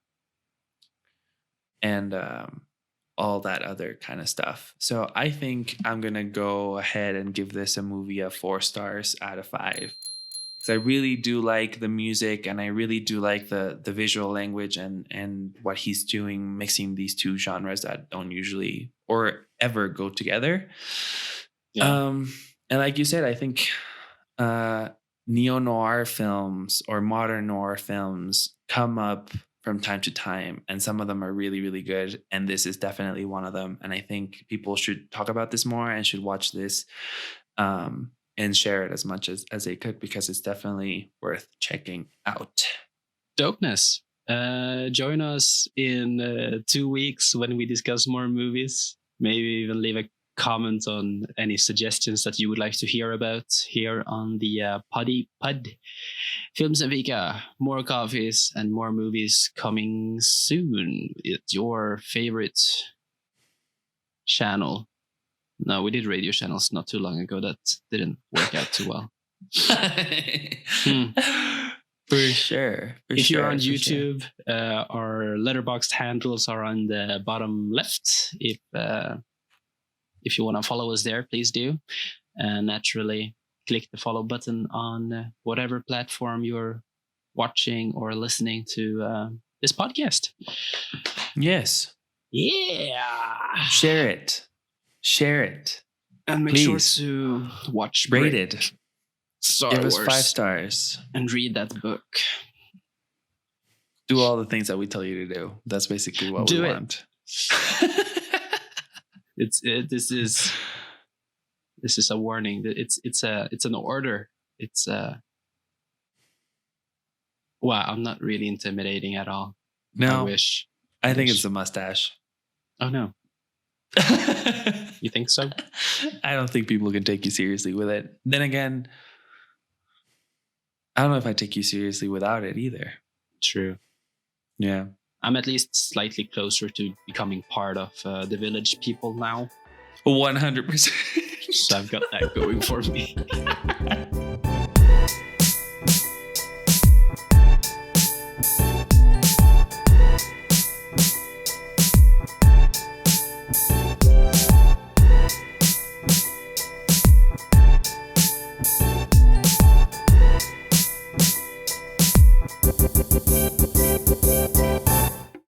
all that other kind of stuff. So I think I'm going to go ahead and give this a movie a 4 stars out of 5. I really do like the music, and I really do like the visual language and what he's doing, mixing these two genres that don't usually or ever go together. Yeah. And like you said, I think neo-noir films or modern noir films come up from time to time, and some of them are really, really good. And this is definitely one of them. And I think people should talk about this more and should watch this. And share it as much as they could, because it's definitely worth checking out.
Dopeness. Join us in 2 weeks when we discuss more movies. Maybe even leave a comment on any suggestions that you would like to hear about here on the Pod. Films and Fika. More coffees and more movies coming soon. It's your favorite channel. No, we did radio channels not too long ago. That didn't work out too well.
For sure.
If you're on YouTube, our Letterboxd handles are on the bottom left. If you want to follow us there, please do. Naturally, click the follow button on whatever platform you're watching or listening to this podcast.
Yes.
Yeah.
Share it. And
make sure to watch
Rated.
Star
Give us
Wars
5 stars.
and read that book.
Do all the things that we tell you to do. That's basically what we want.
This is a warning. It's an order. Wow, I'm not really intimidating at all.
No,
I wish.
I think it's a mustache.
Oh no. You think so?
I don't think people can take you seriously with it. Then again, I don't know if I take you seriously without it either.
True.
Yeah.
I'm at least slightly closer to becoming part of the village people now.
100%.
So I've got that going for me.